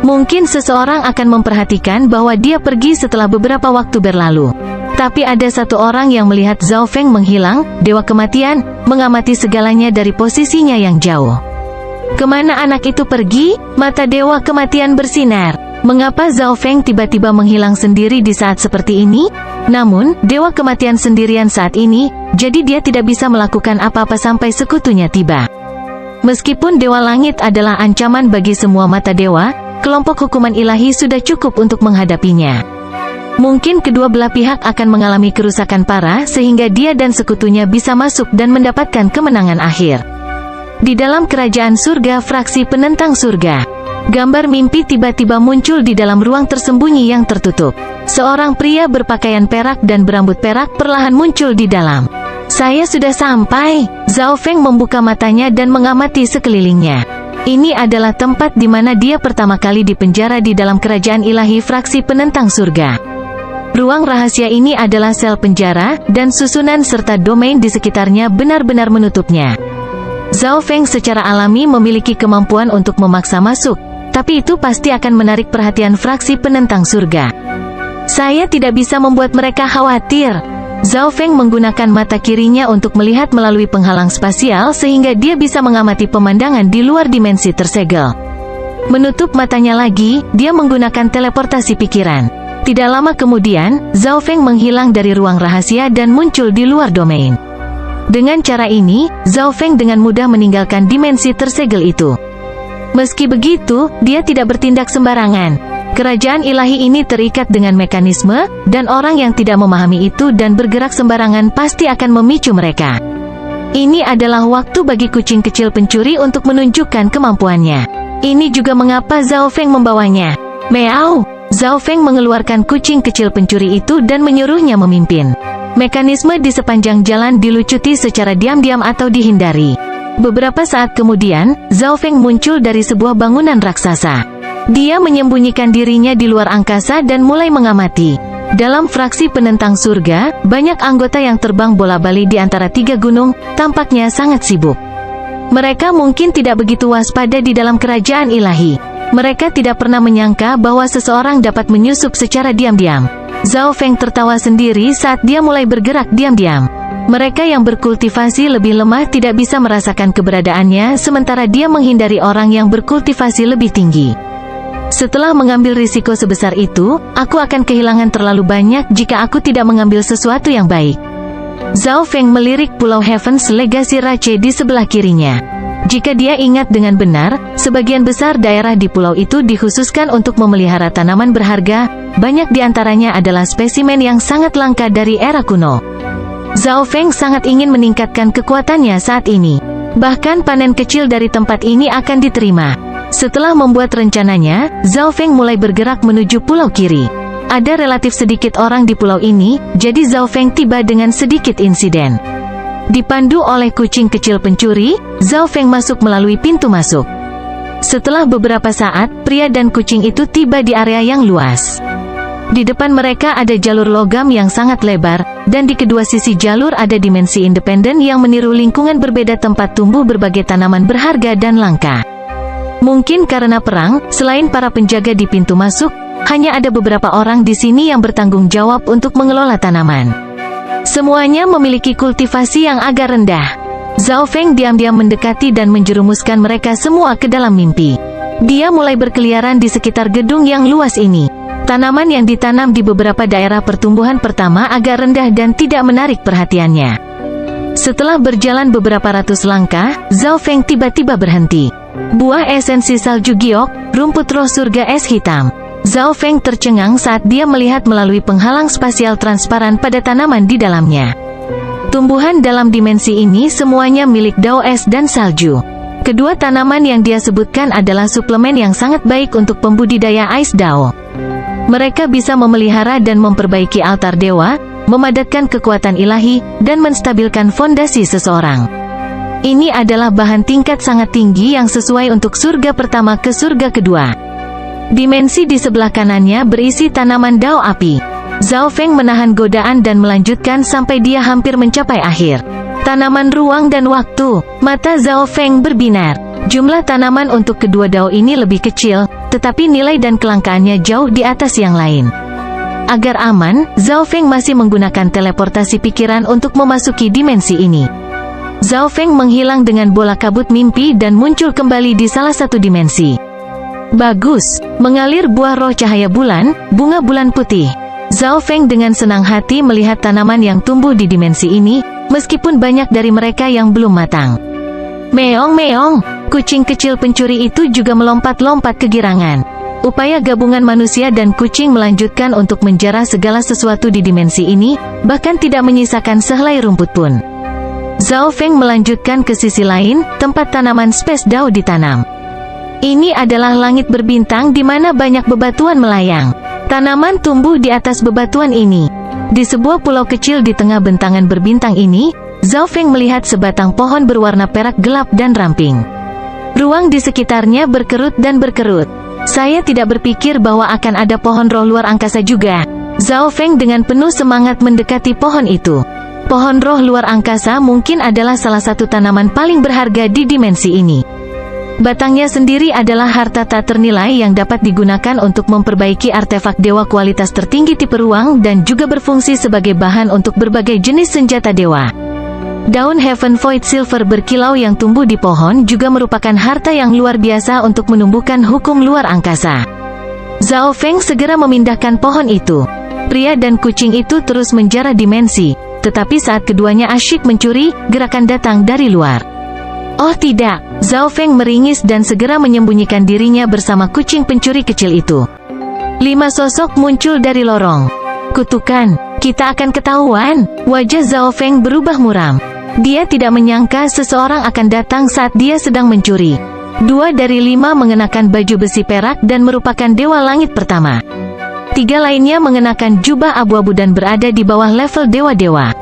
Mungkin seseorang akan memperhatikan bahwa dia pergi setelah beberapa waktu berlalu. Tapi ada satu orang yang melihat Zhao Feng menghilang, Dewa Kematian, mengamati segalanya dari posisinya yang jauh. Kemana anak itu pergi? Mata Dewa Kematian bersinar. Mengapa Zhao Feng tiba-tiba menghilang sendiri di saat seperti ini? Namun, Dewa Kematian sendirian saat ini, jadi dia tidak bisa melakukan apa-apa sampai sekutunya tiba. Meskipun Dewa Langit adalah ancaman bagi semua mata dewa, kelompok hukuman ilahi sudah cukup untuk menghadapinya. Mungkin kedua belah pihak akan mengalami kerusakan parah sehingga dia dan sekutunya bisa masuk dan mendapatkan kemenangan akhir. Di dalam kerajaan surga fraksi penentang surga, gambar mimpi tiba-tiba muncul di dalam ruang tersembunyi yang tertutup. Seorang pria berpakaian perak dan berambut perak perlahan muncul di dalam. Saya sudah sampai. Zhao Feng membuka matanya dan mengamati sekelilingnya. Ini adalah tempat di mana dia pertama kali dipenjara di dalam kerajaan ilahi fraksi penentang surga. Ruang rahasia ini adalah sel penjara, dan susunan serta domain di sekitarnya benar-benar menutupnya. Zhao Feng secara alami memiliki kemampuan untuk memaksa masuk, tapi itu pasti akan menarik perhatian fraksi penentang surga. Saya tidak bisa membuat mereka khawatir. Zhao Feng menggunakan mata kirinya untuk melihat melalui penghalang spasial sehingga dia bisa mengamati pemandangan di luar dimensi tersegel. Menutup matanya lagi, dia menggunakan teleportasi pikiran. Tidak lama kemudian, Zhao Feng menghilang dari ruang rahasia dan muncul di luar domain. Dengan cara ini, Zhao Feng dengan mudah meninggalkan dimensi tersegel itu. Meski begitu, dia tidak bertindak sembarangan. Kerajaan ilahi ini terikat dengan mekanisme, dan orang yang tidak memahami itu dan bergerak sembarangan pasti akan memicu mereka. Ini adalah waktu bagi kucing kecil pencuri untuk menunjukkan kemampuannya. Ini juga mengapa Zhao Feng membawanya. Meow! Zhao Feng mengeluarkan kucing kecil pencuri itu dan menyuruhnya memimpin. Mekanisme di sepanjang jalan dilucuti secara diam-diam atau dihindari. Beberapa saat kemudian, Zhao Feng muncul dari sebuah bangunan raksasa. Dia menyembunyikan dirinya di luar angkasa dan mulai mengamati. Dalam fraksi penentang surga, banyak anggota yang terbang bola-balik di antara 3 gunung, tampaknya sangat sibuk. Mereka mungkin tidak begitu waspada di dalam kerajaan ilahi. Mereka tidak pernah menyangka bahwa seseorang dapat menyusup secara diam-diam. Zhao Feng tertawa sendiri saat dia mulai bergerak diam-diam. Mereka yang berkultivasi lebih lemah tidak bisa merasakan keberadaannya, sementara dia menghindari orang yang berkultivasi lebih tinggi. Setelah mengambil risiko sebesar itu, aku akan kehilangan terlalu banyak jika aku tidak mengambil sesuatu yang baik. Zhao Feng melirik Pulau Heaven's Legacy Rache di sebelah kirinya. Jika dia ingat dengan benar, sebagian besar daerah di pulau itu dikhususkan untuk memelihara tanaman berharga, banyak di antaranya adalah spesimen yang sangat langka dari era kuno. Zhao Feng sangat ingin meningkatkan kekuatannya saat ini. Bahkan panen kecil dari tempat ini akan diterima. Setelah membuat rencananya, Zhao Feng mulai bergerak menuju pulau kiri. Ada relatif sedikit orang di pulau ini, jadi Zhao Feng tiba dengan sedikit insiden. Dipandu oleh kucing kecil pencuri, Zhao Feng masuk melalui pintu masuk. Setelah beberapa saat, pria dan kucing itu tiba di area yang luas. Di depan mereka ada jalur logam yang sangat lebar, dan di kedua sisi jalur ada dimensi independen yang meniru lingkungan berbeda tempat tumbuh berbagai tanaman berharga dan langka. Mungkin karena perang, selain para penjaga di pintu masuk, hanya ada beberapa orang di sini yang bertanggung jawab untuk mengelola tanaman. Semuanya memiliki kultivasi yang agak rendah. Zhao Feng diam-diam mendekati dan menjerumuskan mereka semua ke dalam mimpi. Dia mulai berkeliaran di sekitar gedung yang luas ini. Tanaman yang ditanam di beberapa daerah pertumbuhan pertama agak rendah dan tidak menarik perhatiannya. Setelah berjalan beberapa ratus langkah, Zhao Feng tiba-tiba berhenti. Buah esensi salju giok, rumput roh surga es hitam. Zhao Feng tercengang saat dia melihat melalui penghalang spasial transparan pada tanaman di dalamnya. Tumbuhan dalam dimensi ini semuanya milik Dao es dan salju. Kedua tanaman yang dia sebutkan adalah suplemen yang sangat baik untuk pembudidaya Ais Dao. Mereka bisa memelihara dan memperbaiki altar dewa, memadatkan kekuatan ilahi, dan menstabilkan fondasi seseorang. Ini adalah bahan tingkat sangat tinggi yang sesuai untuk surga pertama ke surga kedua. Dimensi di sebelah kanannya berisi tanaman Dao api. Zhao Feng menahan godaan dan melanjutkan sampai dia hampir mencapai akhir. Tanaman ruang dan waktu. Mata Zhao Feng berbinar. Jumlah tanaman untuk kedua Dao ini lebih kecil, tetapi nilai dan kelangkaannya jauh di atas yang lain. Agar aman, Zhao Feng masih menggunakan teleportasi pikiran untuk memasuki dimensi ini. Zhao Feng menghilang dengan bola kabut mimpi dan muncul kembali di salah satu dimensi. Bagus, mengalir buah roh cahaya bulan, bunga bulan putih. Zhao Feng dengan senang hati melihat tanaman yang tumbuh di dimensi ini, meskipun banyak dari mereka yang belum matang. Meong-meong, kucing kecil pencuri itu juga melompat-lompat kegirangan. Upaya gabungan manusia dan kucing melanjutkan untuk menjarah segala sesuatu di dimensi ini, bahkan tidak menyisakan sehelai rumput pun. Zhao Feng melanjutkan ke sisi lain, tempat tanaman Space Dao ditanam. Ini adalah langit berbintang di mana banyak bebatuan melayang. Tanaman tumbuh di atas bebatuan ini. Di sebuah pulau kecil di tengah bentangan berbintang ini, Zhao Feng melihat sebatang pohon berwarna perak gelap dan ramping. Ruang di sekitarnya berkerut dan berkerut. Saya tidak berpikir bahwa akan ada pohon roh luar angkasa juga. Zhao Feng dengan penuh semangat mendekati pohon itu. Pohon roh luar angkasa mungkin adalah salah satu tanaman paling berharga di dimensi ini. Batangnya sendiri adalah harta tak ternilai yang dapat digunakan untuk memperbaiki artefak dewa kualitas tertinggi tipe ruang dan juga berfungsi sebagai bahan untuk berbagai jenis senjata dewa. Daun Heaven Void Silver berkilau yang tumbuh di pohon juga merupakan harta yang luar biasa untuk menumbuhkan hukum luar angkasa. Zhao Feng segera memindahkan pohon itu. Pria dan kucing itu terus menjarah dimensi, tetapi saat keduanya asyik mencuri, gerakan datang dari luar. Oh tidak, Zhao Feng meringis dan segera menyembunyikan dirinya bersama kucing pencuri kecil itu. 5 sosok muncul dari lorong. Kutukan, kita akan ketahuan. Wajah Zhao Feng berubah muram. Dia tidak menyangka seseorang akan datang saat dia sedang mencuri. 2 dari 5 mengenakan baju besi perak dan merupakan dewa langit pertama. Tiga lainnya mengenakan jubah abu-abu dan berada di bawah level dewa-dewa.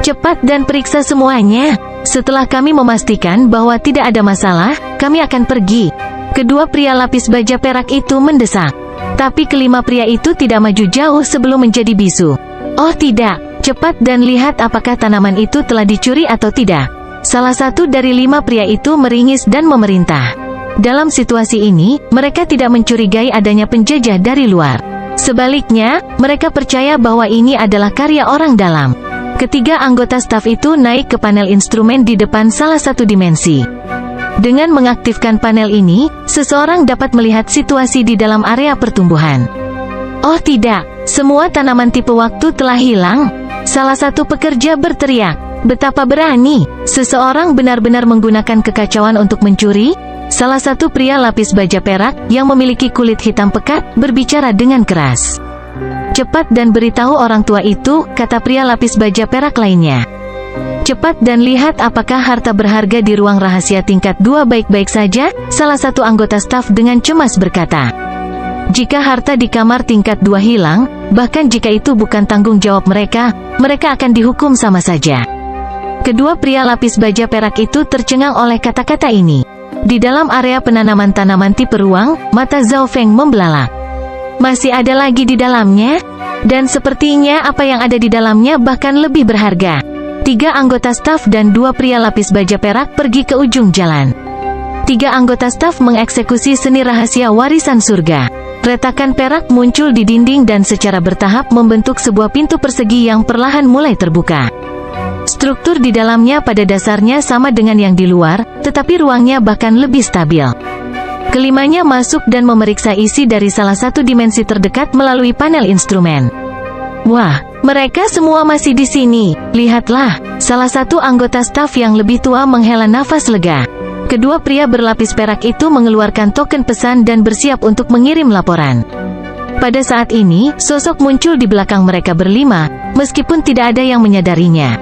Cepat dan periksa semuanya. Setelah kami memastikan bahwa tidak ada masalah, kami akan pergi. Kedua pria lapis baja perak itu mendesak. Tapi kelima pria itu tidak maju jauh sebelum menjadi bisu. Oh tidak, cepat dan lihat apakah tanaman itu telah dicuri atau tidak. Salah satu dari lima pria itu meringis dan memerintah. Dalam situasi ini, mereka tidak mencurigai adanya penjajah dari luar. Sebaliknya, mereka percaya bahwa ini adalah karya orang dalam. Ketiga anggota staf itu naik ke panel instrumen di depan salah satu dimensi. Dengan mengaktifkan panel ini, seseorang dapat melihat situasi di dalam area pertumbuhan. Oh tidak, semua tanaman tipe waktu telah hilang. Salah satu pekerja berteriak, betapa berani, seseorang benar-benar menggunakan kekacauan untuk mencuri. Salah satu pria lapis baja perak, yang memiliki kulit hitam pekat, berbicara dengan keras. Cepat dan beritahu orang tua itu, kata pria lapis baja perak lainnya. Cepat dan lihat apakah harta berharga di ruang rahasia tingkat 2 baik-baik saja, salah satu anggota staf dengan cemas berkata. Jika harta di kamar tingkat 2 hilang, bahkan jika itu bukan tanggung jawab mereka, mereka akan dihukum sama saja. Kedua pria lapis baja perak itu tercengang oleh kata-kata ini. Di dalam area penanaman tanaman tipe ruang, mata Zhao Feng membelalak. Masih ada lagi di dalamnya? Dan sepertinya apa yang ada di dalamnya bahkan lebih berharga. Tiga anggota staf dan dua pria lapis baja perak pergi ke ujung jalan. Tiga anggota staf mengeksekusi seni rahasia warisan surga. Retakan perak muncul di dinding dan secara bertahap membentuk sebuah pintu persegi yang perlahan mulai terbuka. Struktur di dalamnya pada dasarnya sama dengan yang di luar, tetapi ruangnya bahkan lebih stabil. Kelimanya masuk dan memeriksa isi dari salah satu dimensi terdekat melalui panel instrumen. Wah, mereka semua masih di sini. Lihatlah, salah satu anggota staf yang lebih tua menghela nafas lega. Kedua pria berlapis perak itu mengeluarkan token pesan dan bersiap untuk mengirim laporan. Pada saat ini, sosok muncul di belakang mereka berlima, meskipun tidak ada yang menyadarinya.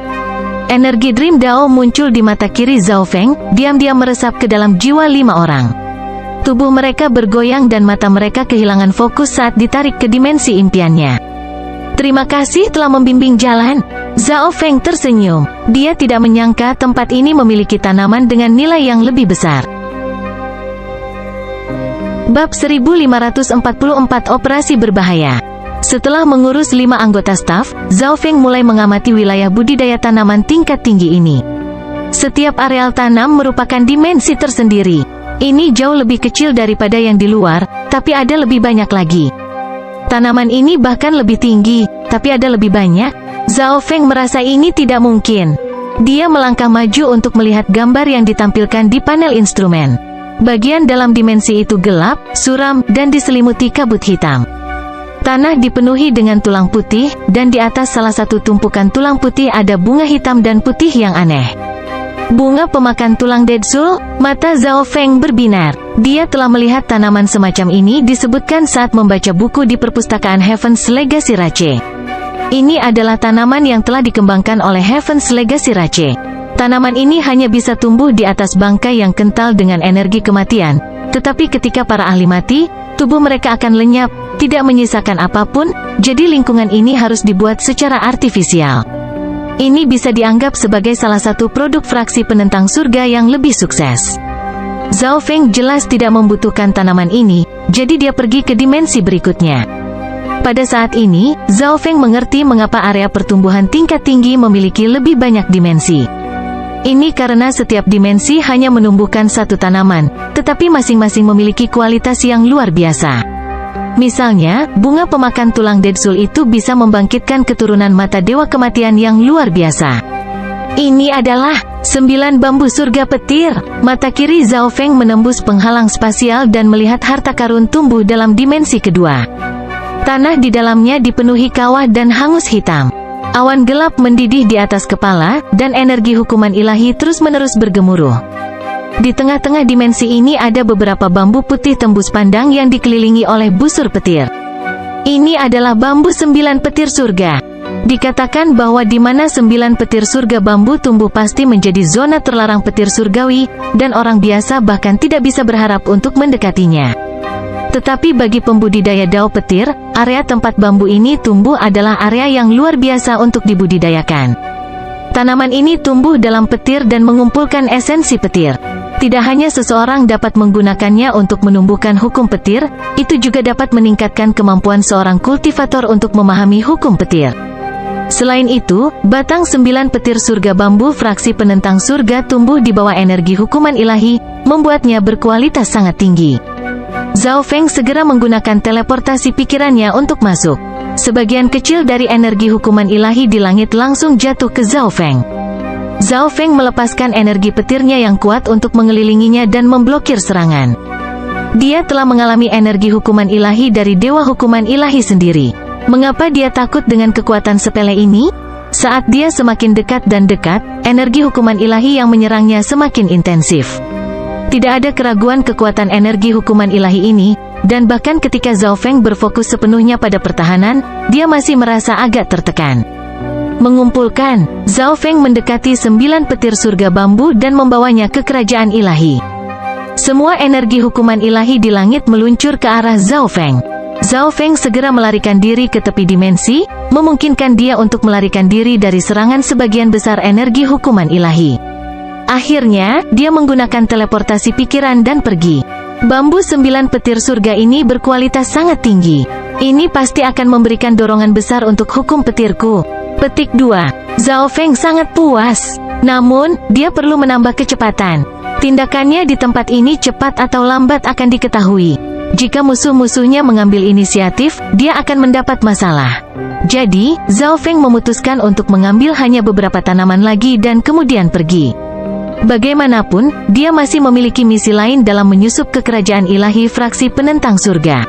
Energi Dream Dao muncul di mata kiri Zhao Feng, diam-diam meresap ke dalam jiwa 5 orang. Tubuh mereka bergoyang dan mata mereka kehilangan fokus saat ditarik ke dimensi impiannya. Terima kasih telah membimbing jalan. Zhao Feng tersenyum. Dia tidak menyangka tempat ini memiliki tanaman dengan nilai yang lebih besar. Bab 1544 Operasi Berbahaya. Setelah mengurus 5 anggota staf, Zhao Feng mulai mengamati wilayah budidaya tanaman tingkat tinggi ini. Setiap areal tanam merupakan dimensi tersendiri. Ini jauh lebih kecil daripada yang di luar, tapi ada lebih banyak lagi. Tanaman ini bahkan lebih tinggi, tapi ada lebih banyak. Zhao Feng merasa ini tidak mungkin. Dia melangkah maju untuk melihat gambar yang ditampilkan di panel instrumen. Bagian dalam dimensi itu gelap, suram, dan diselimuti kabut hitam. Tanah dipenuhi dengan tulang putih, dan di atas salah satu tumpukan tulang putih ada bunga hitam dan putih yang aneh. Bunga pemakan tulang Deadsul? Mata Zhao Feng berbinar. Dia telah melihat tanaman semacam ini disebutkan saat membaca buku di perpustakaan Heaven's Legacy Rache. Ini adalah tanaman yang telah dikembangkan oleh Heaven's Legacy Rache. Tanaman ini hanya bisa tumbuh di atas bangkai yang kental dengan energi kematian, tetapi ketika para ahli mati, tubuh mereka akan lenyap, tidak menyisakan apapun, jadi lingkungan ini harus dibuat secara artifisial. Ini bisa dianggap sebagai salah satu produk fraksi penentang surga yang lebih sukses. Zhao Feng jelas tidak membutuhkan tanaman ini, jadi dia pergi ke dimensi berikutnya. Pada saat ini, Zhao Feng mengerti mengapa area pertumbuhan tingkat tinggi memiliki lebih banyak dimensi. Ini karena setiap dimensi hanya menumbuhkan satu tanaman, tetapi masing-masing memiliki kualitas yang luar biasa. Misalnya, bunga pemakan tulang Deadsul itu bisa membangkitkan keturunan mata dewa kematian yang luar biasa. Ini adalah 9 bambu surga petir. Mata kiri Zhao Feng menembus penghalang spasial dan melihat harta karun tumbuh dalam dimensi kedua. Tanah di dalamnya dipenuhi kawah dan hangus hitam. Awan gelap mendidih di atas kepala, dan energi hukuman ilahi terus-menerus bergemuruh. Di tengah-tengah dimensi ini ada beberapa bambu putih tembus pandang yang dikelilingi oleh busur petir. Ini adalah bambu 9 petir surga. Dikatakan bahwa di mana 9 petir surga bambu tumbuh pasti menjadi zona terlarang petir surgawi, dan orang biasa bahkan tidak bisa berharap untuk mendekatinya. Tetapi bagi pembudidaya dao petir, area tempat bambu ini tumbuh adalah area yang luar biasa untuk dibudidayakan. Tanaman ini tumbuh dalam petir dan mengumpulkan esensi petir. Tidak hanya seseorang dapat menggunakannya untuk menumbuhkan hukum petir, itu juga dapat meningkatkan kemampuan seorang kultivator untuk memahami hukum petir. Selain itu, batang 9 petir surga bambu fraksi penentang surga tumbuh di bawah energi hukuman ilahi, membuatnya berkualitas sangat tinggi. Zhao Feng segera menggunakan teleportasi pikirannya untuk masuk. Sebagian kecil dari energi hukuman ilahi di langit langsung jatuh ke Zhao Feng. Zhao Feng melepaskan energi petirnya yang kuat untuk mengelilinginya dan memblokir serangan. Dia telah mengalami energi hukuman ilahi dari dewa hukuman ilahi sendiri. Mengapa dia takut dengan kekuatan sepele ini? Saat dia semakin dekat dan dekat, energi hukuman ilahi yang menyerangnya semakin intensif. Tidak ada keraguan kekuatan energi hukuman ilahi ini, dan bahkan ketika Zhao Feng berfokus sepenuhnya pada pertahanan, dia masih merasa agak tertekan. Mengumpulkan, Zhao Feng mendekati 9 petir surga bambu dan membawanya ke kerajaan ilahi. Semua energi hukuman ilahi di langit meluncur ke arah Zhao Feng. Zhao Feng segera melarikan diri ke tepi dimensi, memungkinkan dia untuk melarikan diri dari serangan sebagian besar energi hukuman ilahi. Akhirnya, dia menggunakan teleportasi pikiran dan pergi. Bambu 9 petir surga ini berkualitas sangat tinggi. Ini pasti akan memberikan dorongan besar untuk hukum petirku. Petik 2. Zhao Feng sangat puas. Namun, dia perlu menambah kecepatan. Tindakannya di tempat ini cepat atau lambat akan diketahui. Jika musuh-musuhnya mengambil inisiatif, dia akan mendapat masalah. Jadi, Zhao Feng memutuskan untuk mengambil hanya beberapa tanaman lagi dan kemudian pergi. Bagaimanapun, dia masih memiliki misi lain dalam menyusup ke kerajaan ilahi fraksi penentang surga.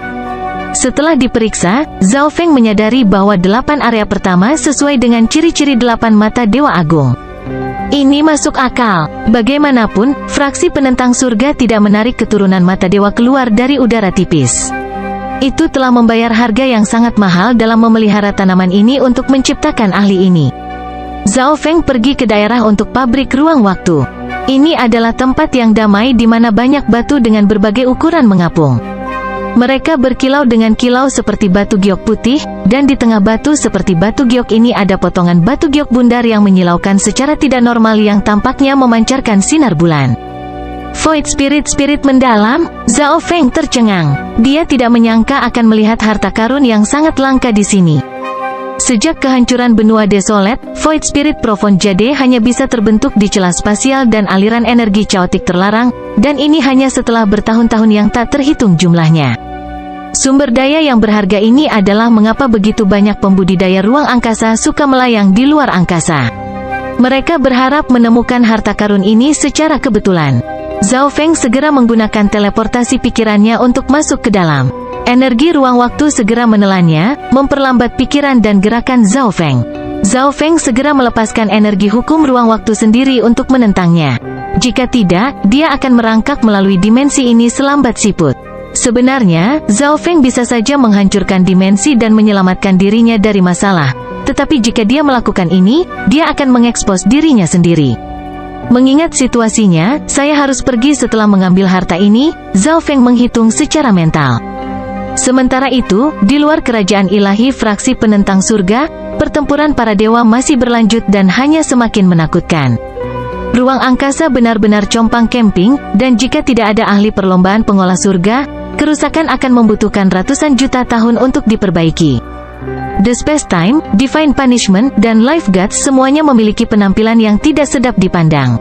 Setelah diperiksa, Zhao Feng menyadari bahwa 8 area pertama sesuai dengan ciri-ciri 8 mata Dewa Agung. Ini masuk akal. Bagaimanapun, fraksi penentang surga tidak menarik keturunan mata dewa keluar dari udara tipis. Itu telah membayar harga yang sangat mahal dalam memelihara tanaman ini untuk menciptakan ahli ini. Zhao Feng pergi ke daerah untuk pabrik ruang waktu. Ini adalah tempat yang damai di mana banyak batu dengan berbagai ukuran mengapung. Mereka berkilau dengan kilau seperti batu giok putih, dan di tengah batu seperti batu giok ini ada potongan batu giok bundar yang menyilaukan secara tidak normal yang tampaknya memancarkan sinar bulan. Void Spirit mendalam, Zhao Feng tercengang. Dia tidak menyangka akan melihat harta karun yang sangat langka di sini. Sejak kehancuran benua desolat, Void Spirit Profound Jade hanya bisa terbentuk di celah spasial dan aliran energi chaotic terlarang, dan ini hanya setelah bertahun-tahun yang tak terhitung jumlahnya. Sumber daya yang berharga ini adalah mengapa begitu banyak pembudidaya ruang angkasa suka melayang di luar angkasa. Mereka berharap menemukan harta karun ini secara kebetulan. Zhao Feng segera menggunakan teleportasi pikirannya untuk masuk ke dalam. Energi ruang waktu segera menelannya, memperlambat pikiran dan gerakan Zhao Feng. Zhao Feng segera melepaskan energi hukum ruang waktu sendiri untuk menentangnya. Jika tidak, dia akan merangkak melalui dimensi ini selambat siput. Sebenarnya, Zhao Feng bisa saja menghancurkan dimensi dan menyelamatkan dirinya dari masalah. Tetapi jika dia melakukan ini, dia akan mengekspos dirinya sendiri. Mengingat situasinya, saya harus pergi setelah mengambil harta ini, Zhao Feng menghitung secara mental. Sementara itu, di luar kerajaan ilahi fraksi penentang surga, pertempuran para dewa masih berlanjut dan hanya semakin menakutkan. Ruang angkasa benar-benar compang camping, dan jika tidak ada ahli perlombaan pengolah surga, kerusakan akan membutuhkan ratusan juta tahun untuk diperbaiki. The Space Time, Divine Punishment, dan Life Guards semuanya memiliki penampilan yang tidak sedap dipandang.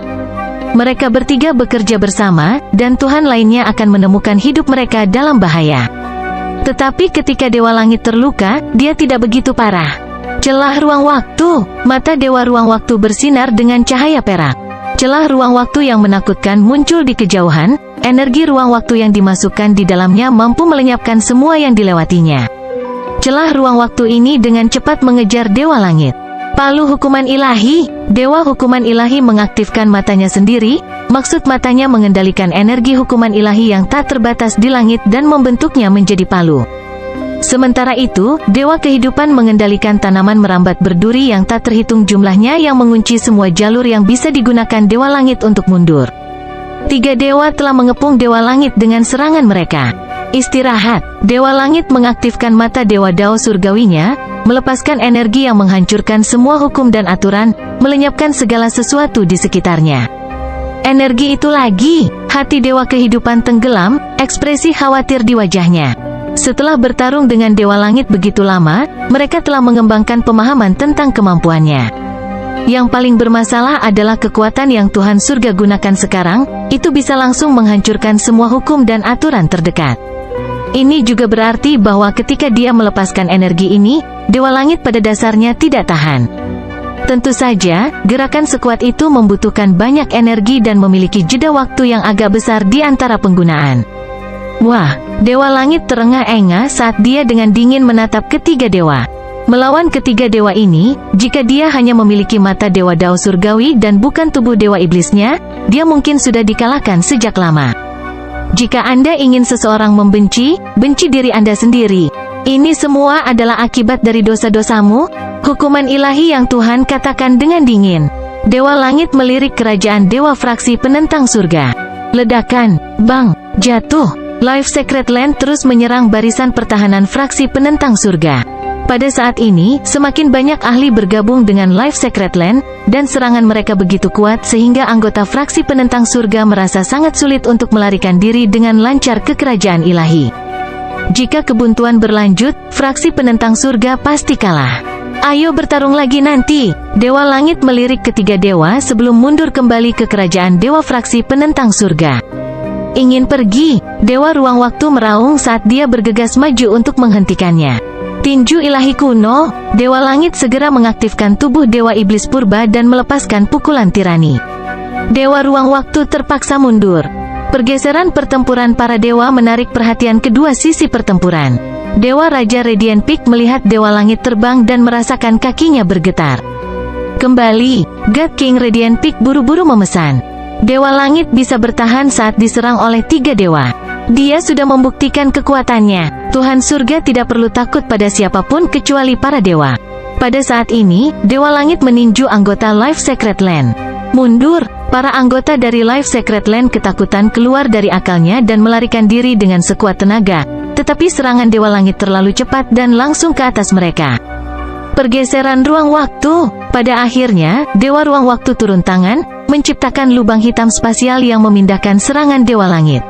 Mereka bertiga bekerja bersama, dan Tuhan lainnya akan menemukan hidup mereka dalam bahaya. Tetapi ketika Dewa Langit terluka, dia tidak begitu parah. Celah ruang waktu. Mata Dewa Ruang Waktu bersinar dengan cahaya perak. Celah ruang waktu yang menakutkan muncul di kejauhan, energi ruang waktu yang dimasukkan di dalamnya mampu melenyapkan semua yang dilewatinya. Celah ruang waktu ini dengan cepat mengejar Dewa Langit. Palu hukuman ilahi. Dewa hukuman ilahi mengaktifkan matanya sendiri, maksud matanya mengendalikan energi hukuman ilahi yang tak terbatas di langit dan membentuknya menjadi palu. Sementara itu, Dewa Kehidupan mengendalikan tanaman merambat berduri yang tak terhitung jumlahnya yang mengunci semua jalur yang bisa digunakan Dewa Langit untuk mundur. 3 dewa telah mengepung Dewa Langit dengan serangan mereka. Istirahat. Dewa Langit mengaktifkan mata Dewa Dao surgawinya, melepaskan energi yang menghancurkan semua hukum dan aturan, melenyapkan segala sesuatu di sekitarnya. Energi itu lagi, hati Dewa Kehidupan tenggelam, ekspresi khawatir di wajahnya. Setelah bertarung dengan Dewa Langit begitu lama, mereka telah mengembangkan pemahaman tentang kemampuannya. Yang paling bermasalah adalah kekuatan yang Tuhan Surga gunakan sekarang, itu bisa langsung menghancurkan semua hukum dan aturan terdekat. Ini juga berarti bahwa ketika dia melepaskan energi ini, Dewa Langit pada dasarnya tidak tahan. Tentu saja, gerakan sekuat itu membutuhkan banyak energi dan memiliki jeda waktu yang agak besar di antara penggunaan. Wah, Dewa Langit terengah-engah saat dia dengan dingin menatap ketiga dewa. Melawan ketiga dewa ini, jika dia hanya memiliki mata Dewa Dao surgawi dan bukan tubuh dewa iblisnya, dia mungkin sudah dikalahkan sejak lama. Jika Anda ingin seseorang membenci, benci diri Anda sendiri. Ini semua adalah akibat dari dosa-dosamu, hukuman ilahi yang Tuhan katakan dengan dingin. Dewa Langit melirik kerajaan dewa fraksi penentang surga. Ledakan, bang, jatuh. Life Secret Land terus menyerang barisan pertahanan fraksi penentang surga. Pada saat ini, semakin banyak ahli bergabung dengan Life Secret Land, dan serangan mereka begitu kuat sehingga anggota fraksi penentang surga merasa sangat sulit untuk melarikan diri dengan lancar ke kerajaan ilahi. Jika kebuntuan berlanjut, fraksi penentang surga pasti kalah. Ayo bertarung lagi nanti. Dewa Langit melirik ketiga dewa sebelum mundur kembali ke kerajaan dewa fraksi penentang surga. Ingin pergi, Dewa Ruang Waktu meraung saat dia bergegas maju untuk menghentikannya. Tinju ilahi kuno, Dewa Langit segera mengaktifkan tubuh Dewa Iblis Purba dan melepaskan pukulan tirani. Dewa Ruang Waktu terpaksa mundur. Pergeseran pertempuran para dewa menarik perhatian kedua sisi pertempuran. Dewa Raja Radiant Peak melihat Dewa Langit terbang dan merasakan kakinya bergetar. Kembali, God King Radiant Peak buru-buru memesan. Dewa Langit bisa bertahan saat diserang oleh tiga dewa. Dia sudah membuktikan kekuatannya. Tuhan Surga tidak perlu takut pada siapapun kecuali para dewa. Pada saat ini, Dewa Langit meninju anggota Life Secret Land. Mundur, para anggota dari Life Secret Land ketakutan keluar dari akalnya dan melarikan diri dengan sekuat tenaga. Tetapi serangan Dewa Langit terlalu cepat dan langsung ke atas mereka. Pergeseran ruang waktu. Pada akhirnya, Dewa Ruang Waktu turun tangan, menciptakan lubang hitam spasial yang memindahkan serangan Dewa Langit.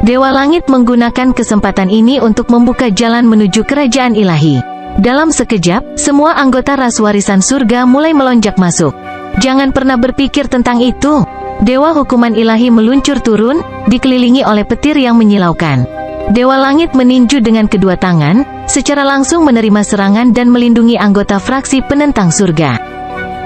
Dewa Langit menggunakan kesempatan ini untuk membuka jalan menuju kerajaan ilahi. Dalam sekejap, semua anggota ras warisan surga mulai melonjak masuk. Jangan pernah berpikir tentang itu. Dewa hukuman ilahi meluncur turun, dikelilingi oleh petir yang menyilaukan. Dewa Langit meninju dengan kedua tangan, secara langsung menerima serangan dan melindungi anggota fraksi penentang surga.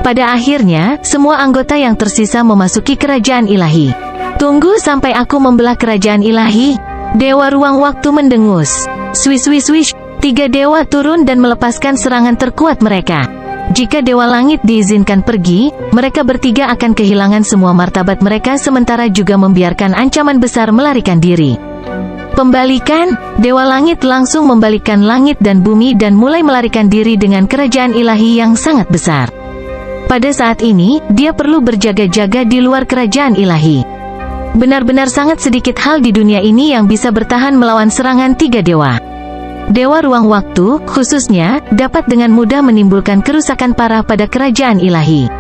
Pada akhirnya, semua anggota yang tersisa memasuki kerajaan ilahi. Tunggu sampai aku membelah kerajaan ilahi. Dewa Ruang Waktu mendengus. Swish swish swish, tiga dewa turun dan melepaskan serangan terkuat mereka. Jika Dewa Langit diizinkan pergi, mereka bertiga akan kehilangan semua martabat mereka sementara juga membiarkan ancaman besar melarikan diri. Pembalikan, Dewa Langit langsung membalikkan langit dan bumi dan mulai melarikan diri dengan kerajaan ilahi yang sangat besar. Pada saat ini, dia perlu berjaga-jaga di luar kerajaan ilahi. Benar-benar sangat sedikit hal di dunia ini yang bisa bertahan melawan serangan tiga dewa. Dewa Ruang Waktu, khususnya, dapat dengan mudah menimbulkan kerusakan parah pada kerajaan ilahi.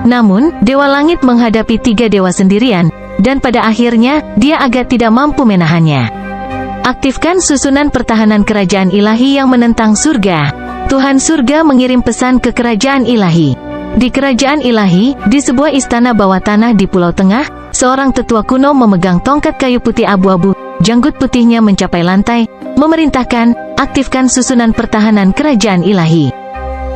Namun, Dewa Langit menghadapi tiga dewa sendirian, dan pada akhirnya, dia agak tidak mampu menahannya. Aktifkan susunan pertahanan kerajaan ilahi yang menentang surga. Tuhan Surga mengirim pesan ke kerajaan ilahi. Di kerajaan ilahi, di sebuah istana bawah tanah di Pulau Tengah, seorang tetua kuno memegang tongkat kayu putih abu-abu, janggut putihnya mencapai lantai, memerintahkan, aktifkan susunan pertahanan kerajaan ilahi.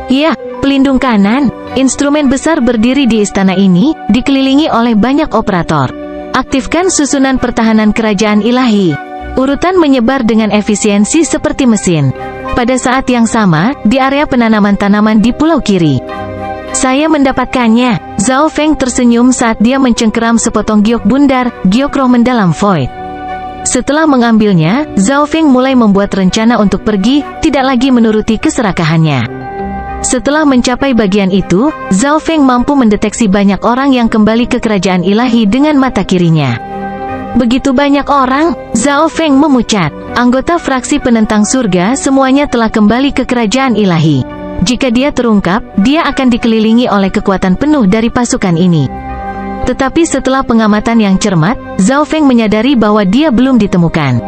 Ya, pelindung kanan, instrumen besar berdiri di istana ini, dikelilingi oleh banyak operator. Aktifkan susunan pertahanan kerajaan ilahi. Urutan menyebar dengan efisiensi seperti mesin. Pada saat yang sama, di area penanaman tanaman di pulau kiri. Saya mendapatkannya. Zhao Feng tersenyum saat dia mencengkeram sepotong giok bundar, giok roh mendalam void. Setelah mengambilnya, Zhao Feng mulai membuat rencana untuk pergi, tidak lagi menuruti keserakahannya. Setelah mencapai bagian itu, Zhao Feng mampu mendeteksi banyak orang yang kembali ke kerajaan ilahi dengan mata kirinya. Begitu banyak orang, Zhao Feng memucat. Anggota fraksi penentang surga semuanya telah kembali ke kerajaan ilahi. Jika dia terungkap, dia akan dikelilingi oleh kekuatan penuh dari pasukan ini. Tetapi setelah pengamatan yang cermat, Zhao Feng menyadari bahwa dia belum ditemukan.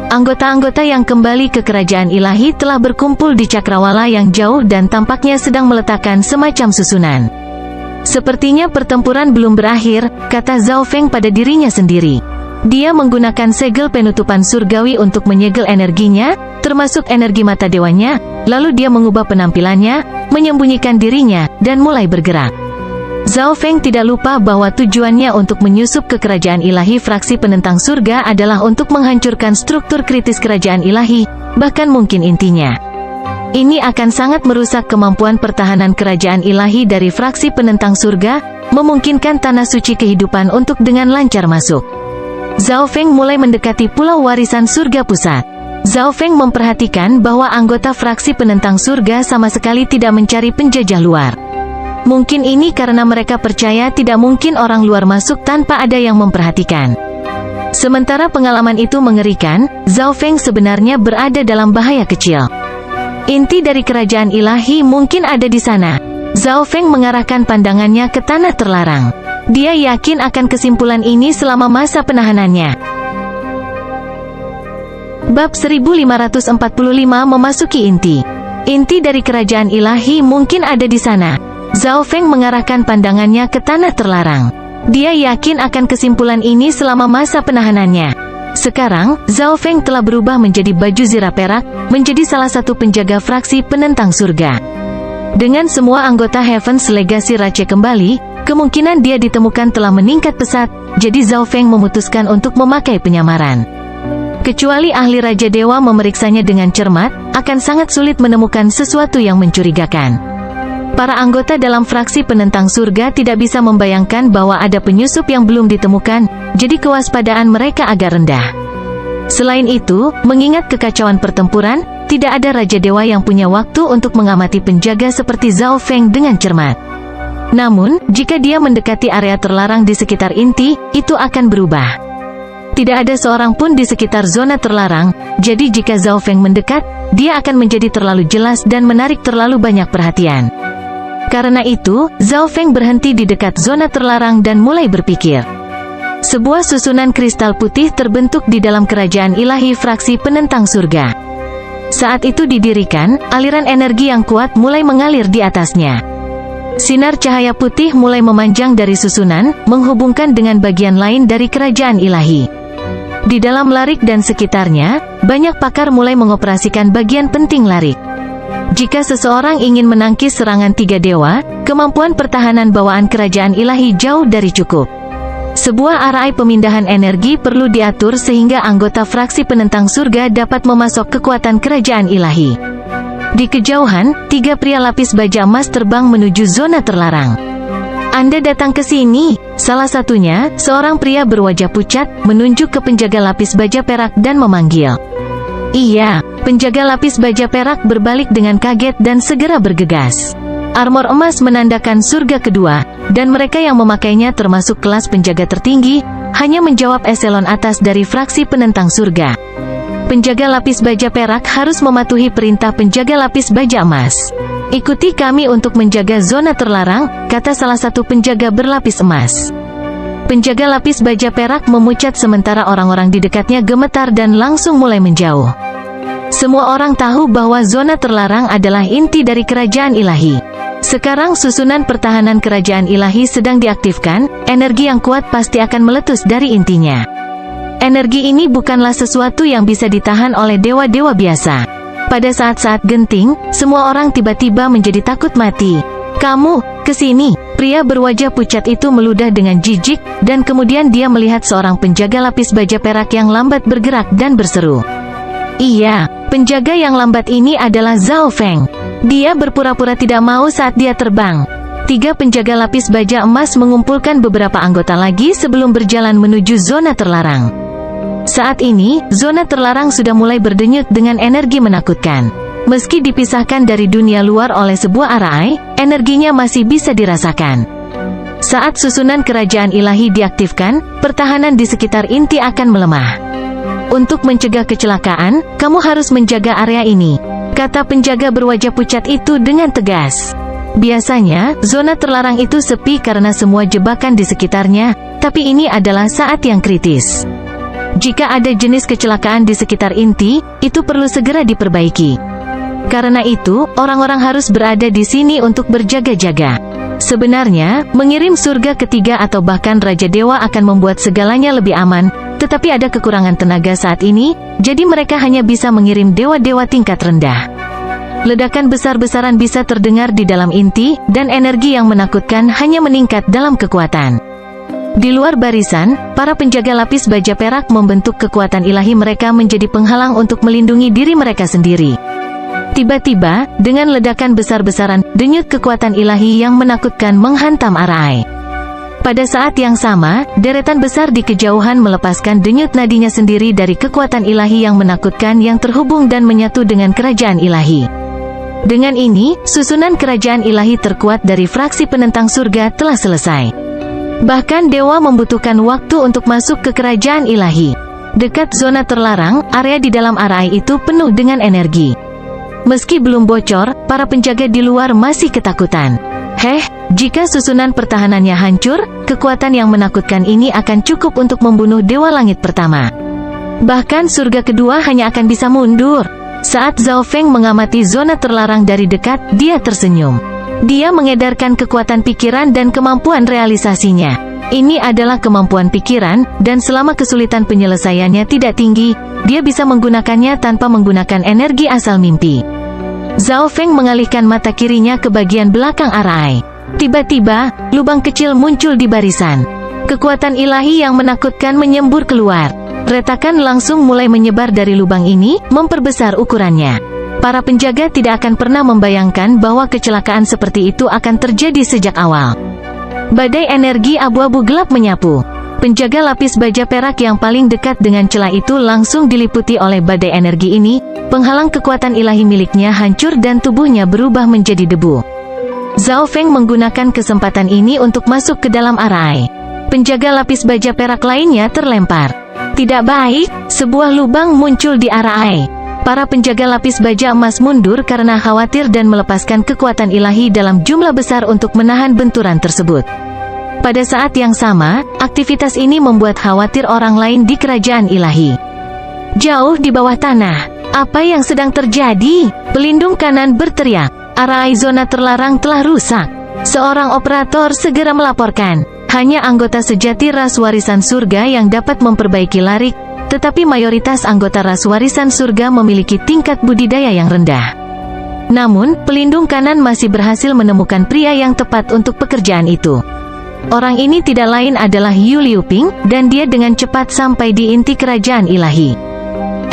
Anggota-anggota yang kembali ke kerajaan ilahi telah berkumpul di cakrawala yang jauh dan tampaknya sedang meletakkan semacam susunan. Sepertinya pertempuran belum berakhir, kata Zhao Feng pada dirinya sendiri. Dia menggunakan segel penutupan surgawi untuk menyegel energinya, termasuk energi mata dewanya, lalu dia mengubah penampilannya, menyembunyikan dirinya, dan mulai bergerak. Zhao Feng tidak lupa bahwa tujuannya untuk menyusup ke kerajaan ilahi fraksi penentang surga adalah untuk menghancurkan struktur kritis kerajaan ilahi, bahkan mungkin intinya. Ini akan sangat merusak kemampuan pertahanan kerajaan ilahi dari fraksi penentang surga, memungkinkan tanah suci kehidupan untuk dengan lancar masuk. Zhao Feng mulai mendekati pulau warisan surga pusat. Zhao Feng memperhatikan bahwa anggota fraksi penentang surga sama sekali tidak mencari penjajah luar. Mungkin ini karena mereka percaya tidak mungkin orang luar masuk tanpa ada yang memperhatikan. Sementara pengalaman itu mengerikan, Zhao Feng sebenarnya berada dalam bahaya kecil. Inti dari kerajaan ilahi mungkin ada di sana. Zhao Feng mengarahkan pandangannya ke tanah terlarang. Dia yakin akan kesimpulan ini selama masa penahanannya. Bab 1545 memasuki inti. Inti dari kerajaan ilahi mungkin ada di sana. Zhao Feng mengarahkan pandangannya ke tanah terlarang. Dia yakin akan kesimpulan ini selama masa penahanannya. Sekarang, Zhao Feng telah berubah menjadi baju zirah perak, menjadi salah satu penjaga fraksi penentang surga. Dengan semua anggota Heaven's Legacy Rache kembali, kemungkinan dia ditemukan telah meningkat pesat, jadi Zhao Feng memutuskan untuk memakai penyamaran. Kecuali ahli Raja Dewa memeriksanya dengan cermat, akan sangat sulit menemukan sesuatu yang mencurigakan. Para anggota dalam fraksi penentang surga tidak bisa membayangkan bahwa ada penyusup yang belum ditemukan, jadi kewaspadaan mereka agak rendah. Selain itu, mengingat kekacauan pertempuran, tidak ada Raja Dewa yang punya waktu untuk mengamati penjaga seperti Zhao Feng dengan cermat. Namun, jika dia mendekati area terlarang di sekitar inti, itu akan berubah. Tidak ada seorang pun di sekitar zona terlarang, jadi jika Zhao Feng mendekat, dia akan menjadi terlalu jelas dan menarik terlalu banyak perhatian. Karena itu, Zhao Feng berhenti di dekat zona terlarang dan mulai berpikir. Sebuah susunan kristal putih terbentuk di dalam kerajaan ilahi fraksi penentang surga. Saat itu didirikan, aliran energi yang kuat mulai mengalir di atasnya. Sinar cahaya putih mulai memanjang dari susunan, menghubungkan dengan bagian lain dari kerajaan ilahi. Di dalam Larik dan sekitarnya, banyak pakar mulai mengoperasikan bagian penting Larik. Jika seseorang ingin menangkis serangan tiga dewa, kemampuan pertahanan bawaan kerajaan ilahi jauh dari cukup. Sebuah arai pemindahan energi perlu diatur sehingga anggota fraksi penentang surga dapat memasok kekuatan kerajaan ilahi. Di kejauhan, tiga pria lapis baja emas terbang menuju zona terlarang. Anda datang ke sini, salah satunya, seorang pria berwajah pucat, menunjuk ke penjaga lapis baja perak dan memanggil. Iya, penjaga lapis baja perak berbalik dengan kaget dan segera bergegas. Armor emas menandakan surga kedua, dan mereka yang memakainya termasuk kelas penjaga tertinggi, hanya menjawab eselon atas dari fraksi penentang surga. Penjaga lapis baja perak harus mematuhi perintah penjaga lapis baja emas. Ikuti kami untuk menjaga zona terlarang, kata salah satu penjaga berlapis emas. Penjaga lapis baja perak memucat sementara orang-orang di dekatnya gemetar dan langsung mulai menjauh. Semua orang tahu bahwa zona terlarang adalah inti dari kerajaan ilahi. Sekarang susunan pertahanan kerajaan ilahi sedang diaktifkan, energi yang kuat pasti akan meletus dari intinya. Energi ini bukanlah sesuatu yang bisa ditahan oleh dewa-dewa biasa. Pada saat-saat genting, semua orang tiba-tiba menjadi takut mati. Kamu, kesini. Pria berwajah pucat itu meludah dengan jijik, dan kemudian dia melihat seorang penjaga lapis baja perak yang lambat bergerak dan berseru. Iya, penjaga yang lambat ini adalah Zhao Feng. Dia berpura-pura tidak mau saat dia terbang. Tiga penjaga lapis baja emas mengumpulkan beberapa anggota lagi sebelum berjalan menuju zona terlarang. Saat ini, zona terlarang sudah mulai berdenyut dengan energi menakutkan. Meski dipisahkan dari dunia luar oleh sebuah arai, energinya masih bisa dirasakan. Saat susunan kerajaan ilahi diaktifkan, pertahanan di sekitar inti akan melemah. Untuk mencegah kecelakaan, kamu harus menjaga area ini, kata penjaga berwajah pucat itu dengan tegas. Biasanya, zona terlarang itu sepi karena semua jebakan di sekitarnya, tapi ini adalah saat yang kritis. Jika ada jenis kecelakaan di sekitar inti, itu perlu segera diperbaiki. Karena itu, orang-orang harus berada di sini untuk berjaga-jaga. Sebenarnya, mengirim surga ketiga atau bahkan Raja Dewa akan membuat segalanya lebih aman, tetapi ada kekurangan tenaga saat ini, jadi mereka hanya bisa mengirim dewa-dewa tingkat rendah. Ledakan besar-besaran bisa terdengar di dalam inti, dan energi yang menakutkan hanya meningkat dalam kekuatan. Di luar barisan, para penjaga lapis baja perak membentuk kekuatan ilahi mereka menjadi penghalang untuk melindungi diri mereka sendiri. Tiba-tiba, dengan ledakan besar-besaran, denyut kekuatan ilahi yang menakutkan menghantam Arai. Pada saat yang sama, deretan besar di kejauhan melepaskan denyut nadinya sendiri dari kekuatan ilahi yang menakutkan yang terhubung dan menyatu dengan kerajaan ilahi. Dengan ini, susunan kerajaan ilahi terkuat dari fraksi penentang surga telah selesai. Bahkan dewa membutuhkan waktu untuk masuk ke kerajaan ilahi. Dekat zona terlarang, area di dalam Arai itu penuh dengan energi. Meski belum bocor, para penjaga di luar masih ketakutan. Jika susunan pertahanannya hancur, kekuatan yang menakutkan ini akan cukup untuk membunuh Dewa Langit pertama. Bahkan surga kedua hanya akan bisa mundur. Saat Zhao Feng mengamati zona terlarang dari dekat, dia tersenyum. Dia mengedarkan kekuatan pikiran dan kemampuan realisasinya. Ini adalah kemampuan pikiran, dan selama kesulitan penyelesaiannya tidak tinggi, dia bisa menggunakannya tanpa menggunakan energi asal mimpi. Zhao Feng mengalihkan mata kirinya ke bagian belakang Arai. Tiba-tiba, lubang kecil muncul di barisan. Kekuatan ilahi yang menakutkan menyembur keluar. Retakan langsung mulai menyebar dari lubang ini, memperbesar ukurannya. Para penjaga tidak akan pernah membayangkan bahwa kecelakaan seperti itu akan terjadi sejak awal. Badai energi abu-abu gelap menyapu. Penjaga lapis baja perak yang paling dekat dengan celah itu langsung diliputi oleh badai energi ini, penghalang kekuatan ilahi miliknya hancur dan tubuhnya berubah menjadi debu. Zhao Feng menggunakan kesempatan ini untuk masuk ke dalam Arai. Penjaga lapis baja perak lainnya terlempar. Tidak baik, sebuah lubang muncul di Arai. Para penjaga lapis baja emas mundur karena khawatir dan melepaskan kekuatan ilahi dalam jumlah besar untuk menahan benturan tersebut. Pada saat yang sama, aktivitas ini membuat khawatir orang lain di kerajaan ilahi. Jauh di bawah tanah, apa yang sedang terjadi? Pelindung kanan berteriak, Arai zona terlarang telah rusak. Seorang operator segera melaporkan, hanya anggota sejati ras warisan surga yang dapat memperbaiki larik, tetapi mayoritas anggota ras warisan surga memiliki tingkat budidaya yang rendah. Namun, pelindung kanan masih berhasil menemukan pria yang tepat untuk pekerjaan itu. Orang ini tidak lain adalah Yu Liuping, dan dia dengan cepat sampai di inti kerajaan ilahi.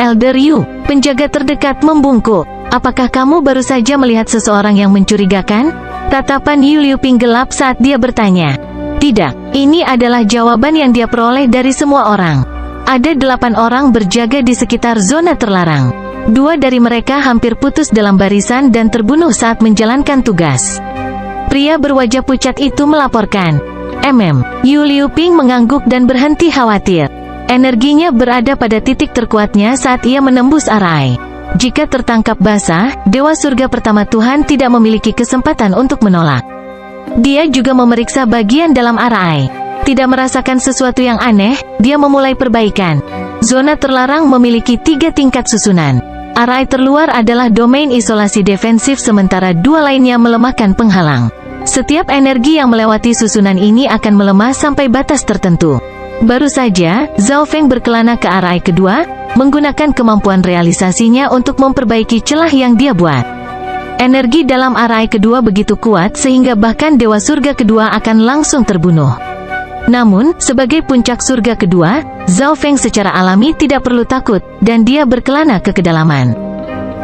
Elder Yu, penjaga terdekat membungkuk. Apakah kamu baru saja melihat seseorang yang mencurigakan? Tatapan Yu Liuping gelap saat dia bertanya. Tidak, ini adalah jawaban yang dia peroleh dari semua orang. Ada 8 orang berjaga di sekitar zona terlarang. 2 dari mereka hampir putus dalam barisan dan terbunuh saat menjalankan tugas. Pria berwajah pucat itu melaporkan. Yu Liuping mengangguk dan berhenti khawatir. Energinya berada pada titik terkuatnya saat ia menembus Arai. Jika tertangkap basah, Dewa Surga pertama Tuhan tidak memiliki kesempatan untuk menolak. Dia juga memeriksa bagian dalam Arai. Tidak merasakan sesuatu yang aneh, dia memulai perbaikan. Zona terlarang memiliki 3 tingkat susunan. Arai terluar adalah domain isolasi defensif sementara 2 lainnya melemahkan penghalang. Setiap energi yang melewati susunan ini akan melemah sampai batas tertentu. Baru saja, Zhao Feng berkelana ke Arai kedua, menggunakan kemampuan realisasinya untuk memperbaiki celah yang dia buat. Energi dalam Arai kedua begitu kuat sehingga bahkan Dewa Surga kedua akan langsung terbunuh. Namun, sebagai puncak surga kedua, Zhao Feng secara alami tidak perlu takut, dan dia berkelana ke kedalaman.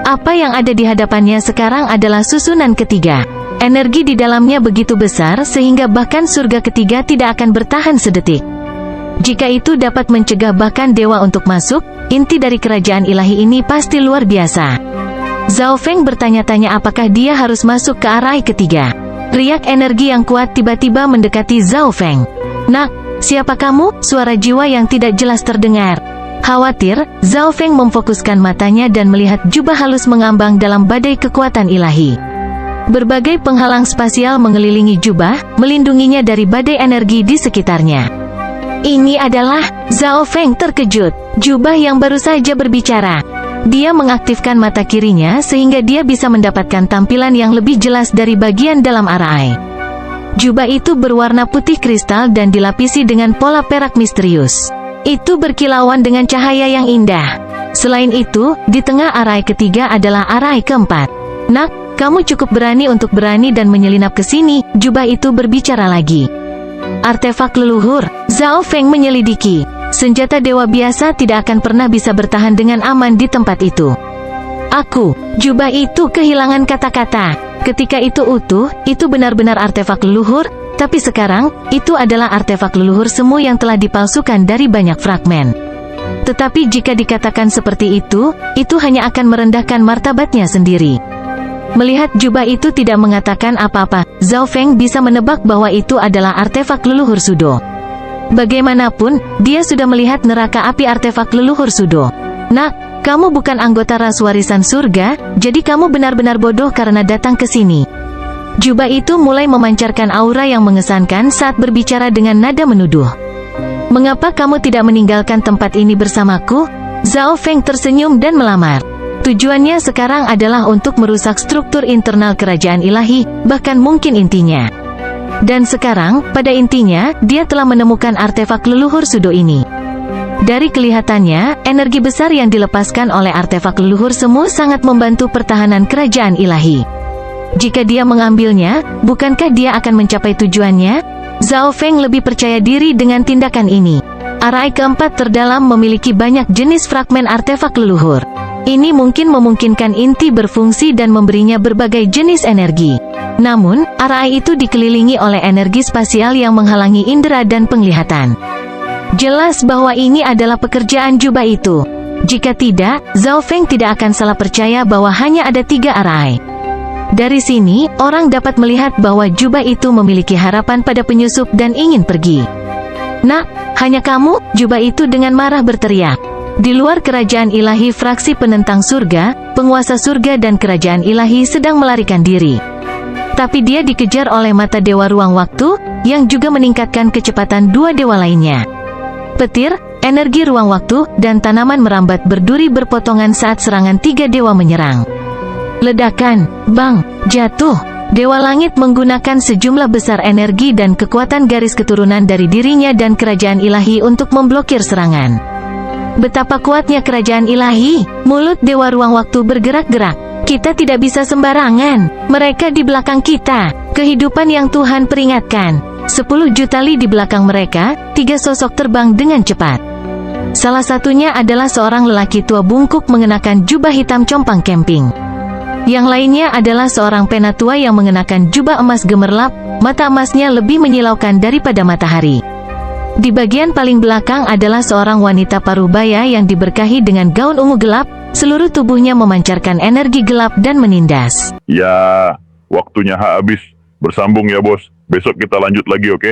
Apa yang ada di hadapannya sekarang adalah susunan ketiga. Energi di dalamnya begitu besar sehingga bahkan surga ketiga tidak akan bertahan sedetik. Jika itu dapat mencegah bahkan dewa untuk masuk, inti dari kerajaan ilahi ini pasti luar biasa. Zhao Feng bertanya-tanya apakah dia harus masuk ke Arai ketiga. Riak energi yang kuat tiba-tiba mendekati Zhao Feng. Nak, siapa kamu? Suara jiwa yang tidak jelas terdengar. Khawatir, Zhao Feng memfokuskan matanya dan melihat jubah halus mengambang dalam badai kekuatan ilahi. Berbagai penghalang spasial mengelilingi jubah, melindunginya dari badai energi di sekitarnya. Ini adalah, Zhao Feng terkejut. Jubah yang baru saja berbicara. Dia mengaktifkan mata kirinya sehingga dia bisa mendapatkan tampilan yang lebih jelas dari bagian dalam arai. Jubah itu berwarna putih kristal dan dilapisi dengan pola perak misterius. Itu berkilauan dengan cahaya yang indah. Selain itu, di tengah arai ketiga adalah arai keempat. Nak, kamu cukup berani untuk berani dan menyelinap ke sini, jubah itu berbicara lagi. Artefak leluhur, Zhao Feng menyelidiki. Senjata dewa biasa tidak akan pernah bisa bertahan dengan aman di tempat itu. Jubah itu kehilangan kata-kata. Ketika itu utuh, itu benar-benar artefak leluhur, tapi sekarang, itu adalah artefak leluhur semu yang telah dipalsukan dari banyak fragmen. Tetapi jika dikatakan seperti itu hanya akan merendahkan martabatnya sendiri. Melihat jubah itu tidak mengatakan apa-apa, Zhao Feng bisa menebak bahwa itu adalah artefak leluhur Sudo. Bagaimanapun, dia sudah melihat neraka api artefak leluhur Sudo. Nak, kamu bukan anggota ras warisan surga, jadi kamu benar-benar bodoh karena datang ke sini. Jubah itu mulai memancarkan aura yang mengesankan saat berbicara dengan nada menuduh. Mengapa kamu tidak meninggalkan tempat ini bersamaku? Zhao Feng tersenyum dan melamar. Tujuannya sekarang adalah untuk merusak struktur internal kerajaan ilahi, bahkan mungkin intinya. Dan sekarang, pada intinya, dia telah menemukan artefak leluhur Sudo ini. Dari kelihatannya, energi besar yang dilepaskan oleh artefak leluhur semu sangat membantu pertahanan kerajaan ilahi. Jika dia mengambilnya, bukankah dia akan mencapai tujuannya? Zhao Feng lebih percaya diri dengan tindakan ini. Arai keempat terdalam memiliki banyak jenis fragmen artefak leluhur. Ini mungkin memungkinkan inti berfungsi dan memberinya berbagai jenis energi. Namun, arai itu dikelilingi oleh energi spasial yang menghalangi indera dan penglihatan. Jelas bahwa ini adalah pekerjaan jubah itu. Jika tidak, Zhao Feng tidak akan salah percaya bahwa hanya ada 3 arai. Dari sini, orang dapat melihat bahwa jubah itu memiliki harapan pada penyusup dan ingin pergi. Nak, hanya kamu? Jubah itu dengan marah berteriak. Di luar kerajaan ilahi fraksi penentang surga, penguasa surga dan kerajaan ilahi sedang melarikan diri. Tapi dia dikejar oleh mata dewa ruang waktu, yang juga meningkatkan kecepatan 2 dewa lainnya. Petir, energi ruang waktu, dan tanaman merambat berduri berpotongan saat serangan 3 dewa menyerang. Ledakan, bang, jatuh. Dewa langit menggunakan sejumlah besar energi dan kekuatan garis keturunan dari dirinya dan kerajaan ilahi untuk memblokir serangan. Betapa kuatnya kerajaan ilahi, mulut dewa ruang waktu bergerak-gerak. Kita tidak bisa sembarangan, mereka di belakang kita, kehidupan yang Tuhan peringatkan. 10 juta li di belakang mereka, 3 sosok terbang dengan cepat. Salah satunya adalah seorang lelaki tua bungkuk mengenakan jubah hitam compang camping. Yang lainnya adalah seorang penatua yang mengenakan jubah emas gemerlap, mata emasnya lebih menyilaukan daripada matahari. Di bagian paling belakang adalah seorang wanita parubaya yang diberkahi dengan gaun ungu gelap, seluruh tubuhnya memancarkan energi gelap dan menindas. Ya, waktunya habis. Bersambung ya bos. Besok kita lanjut lagi, oke?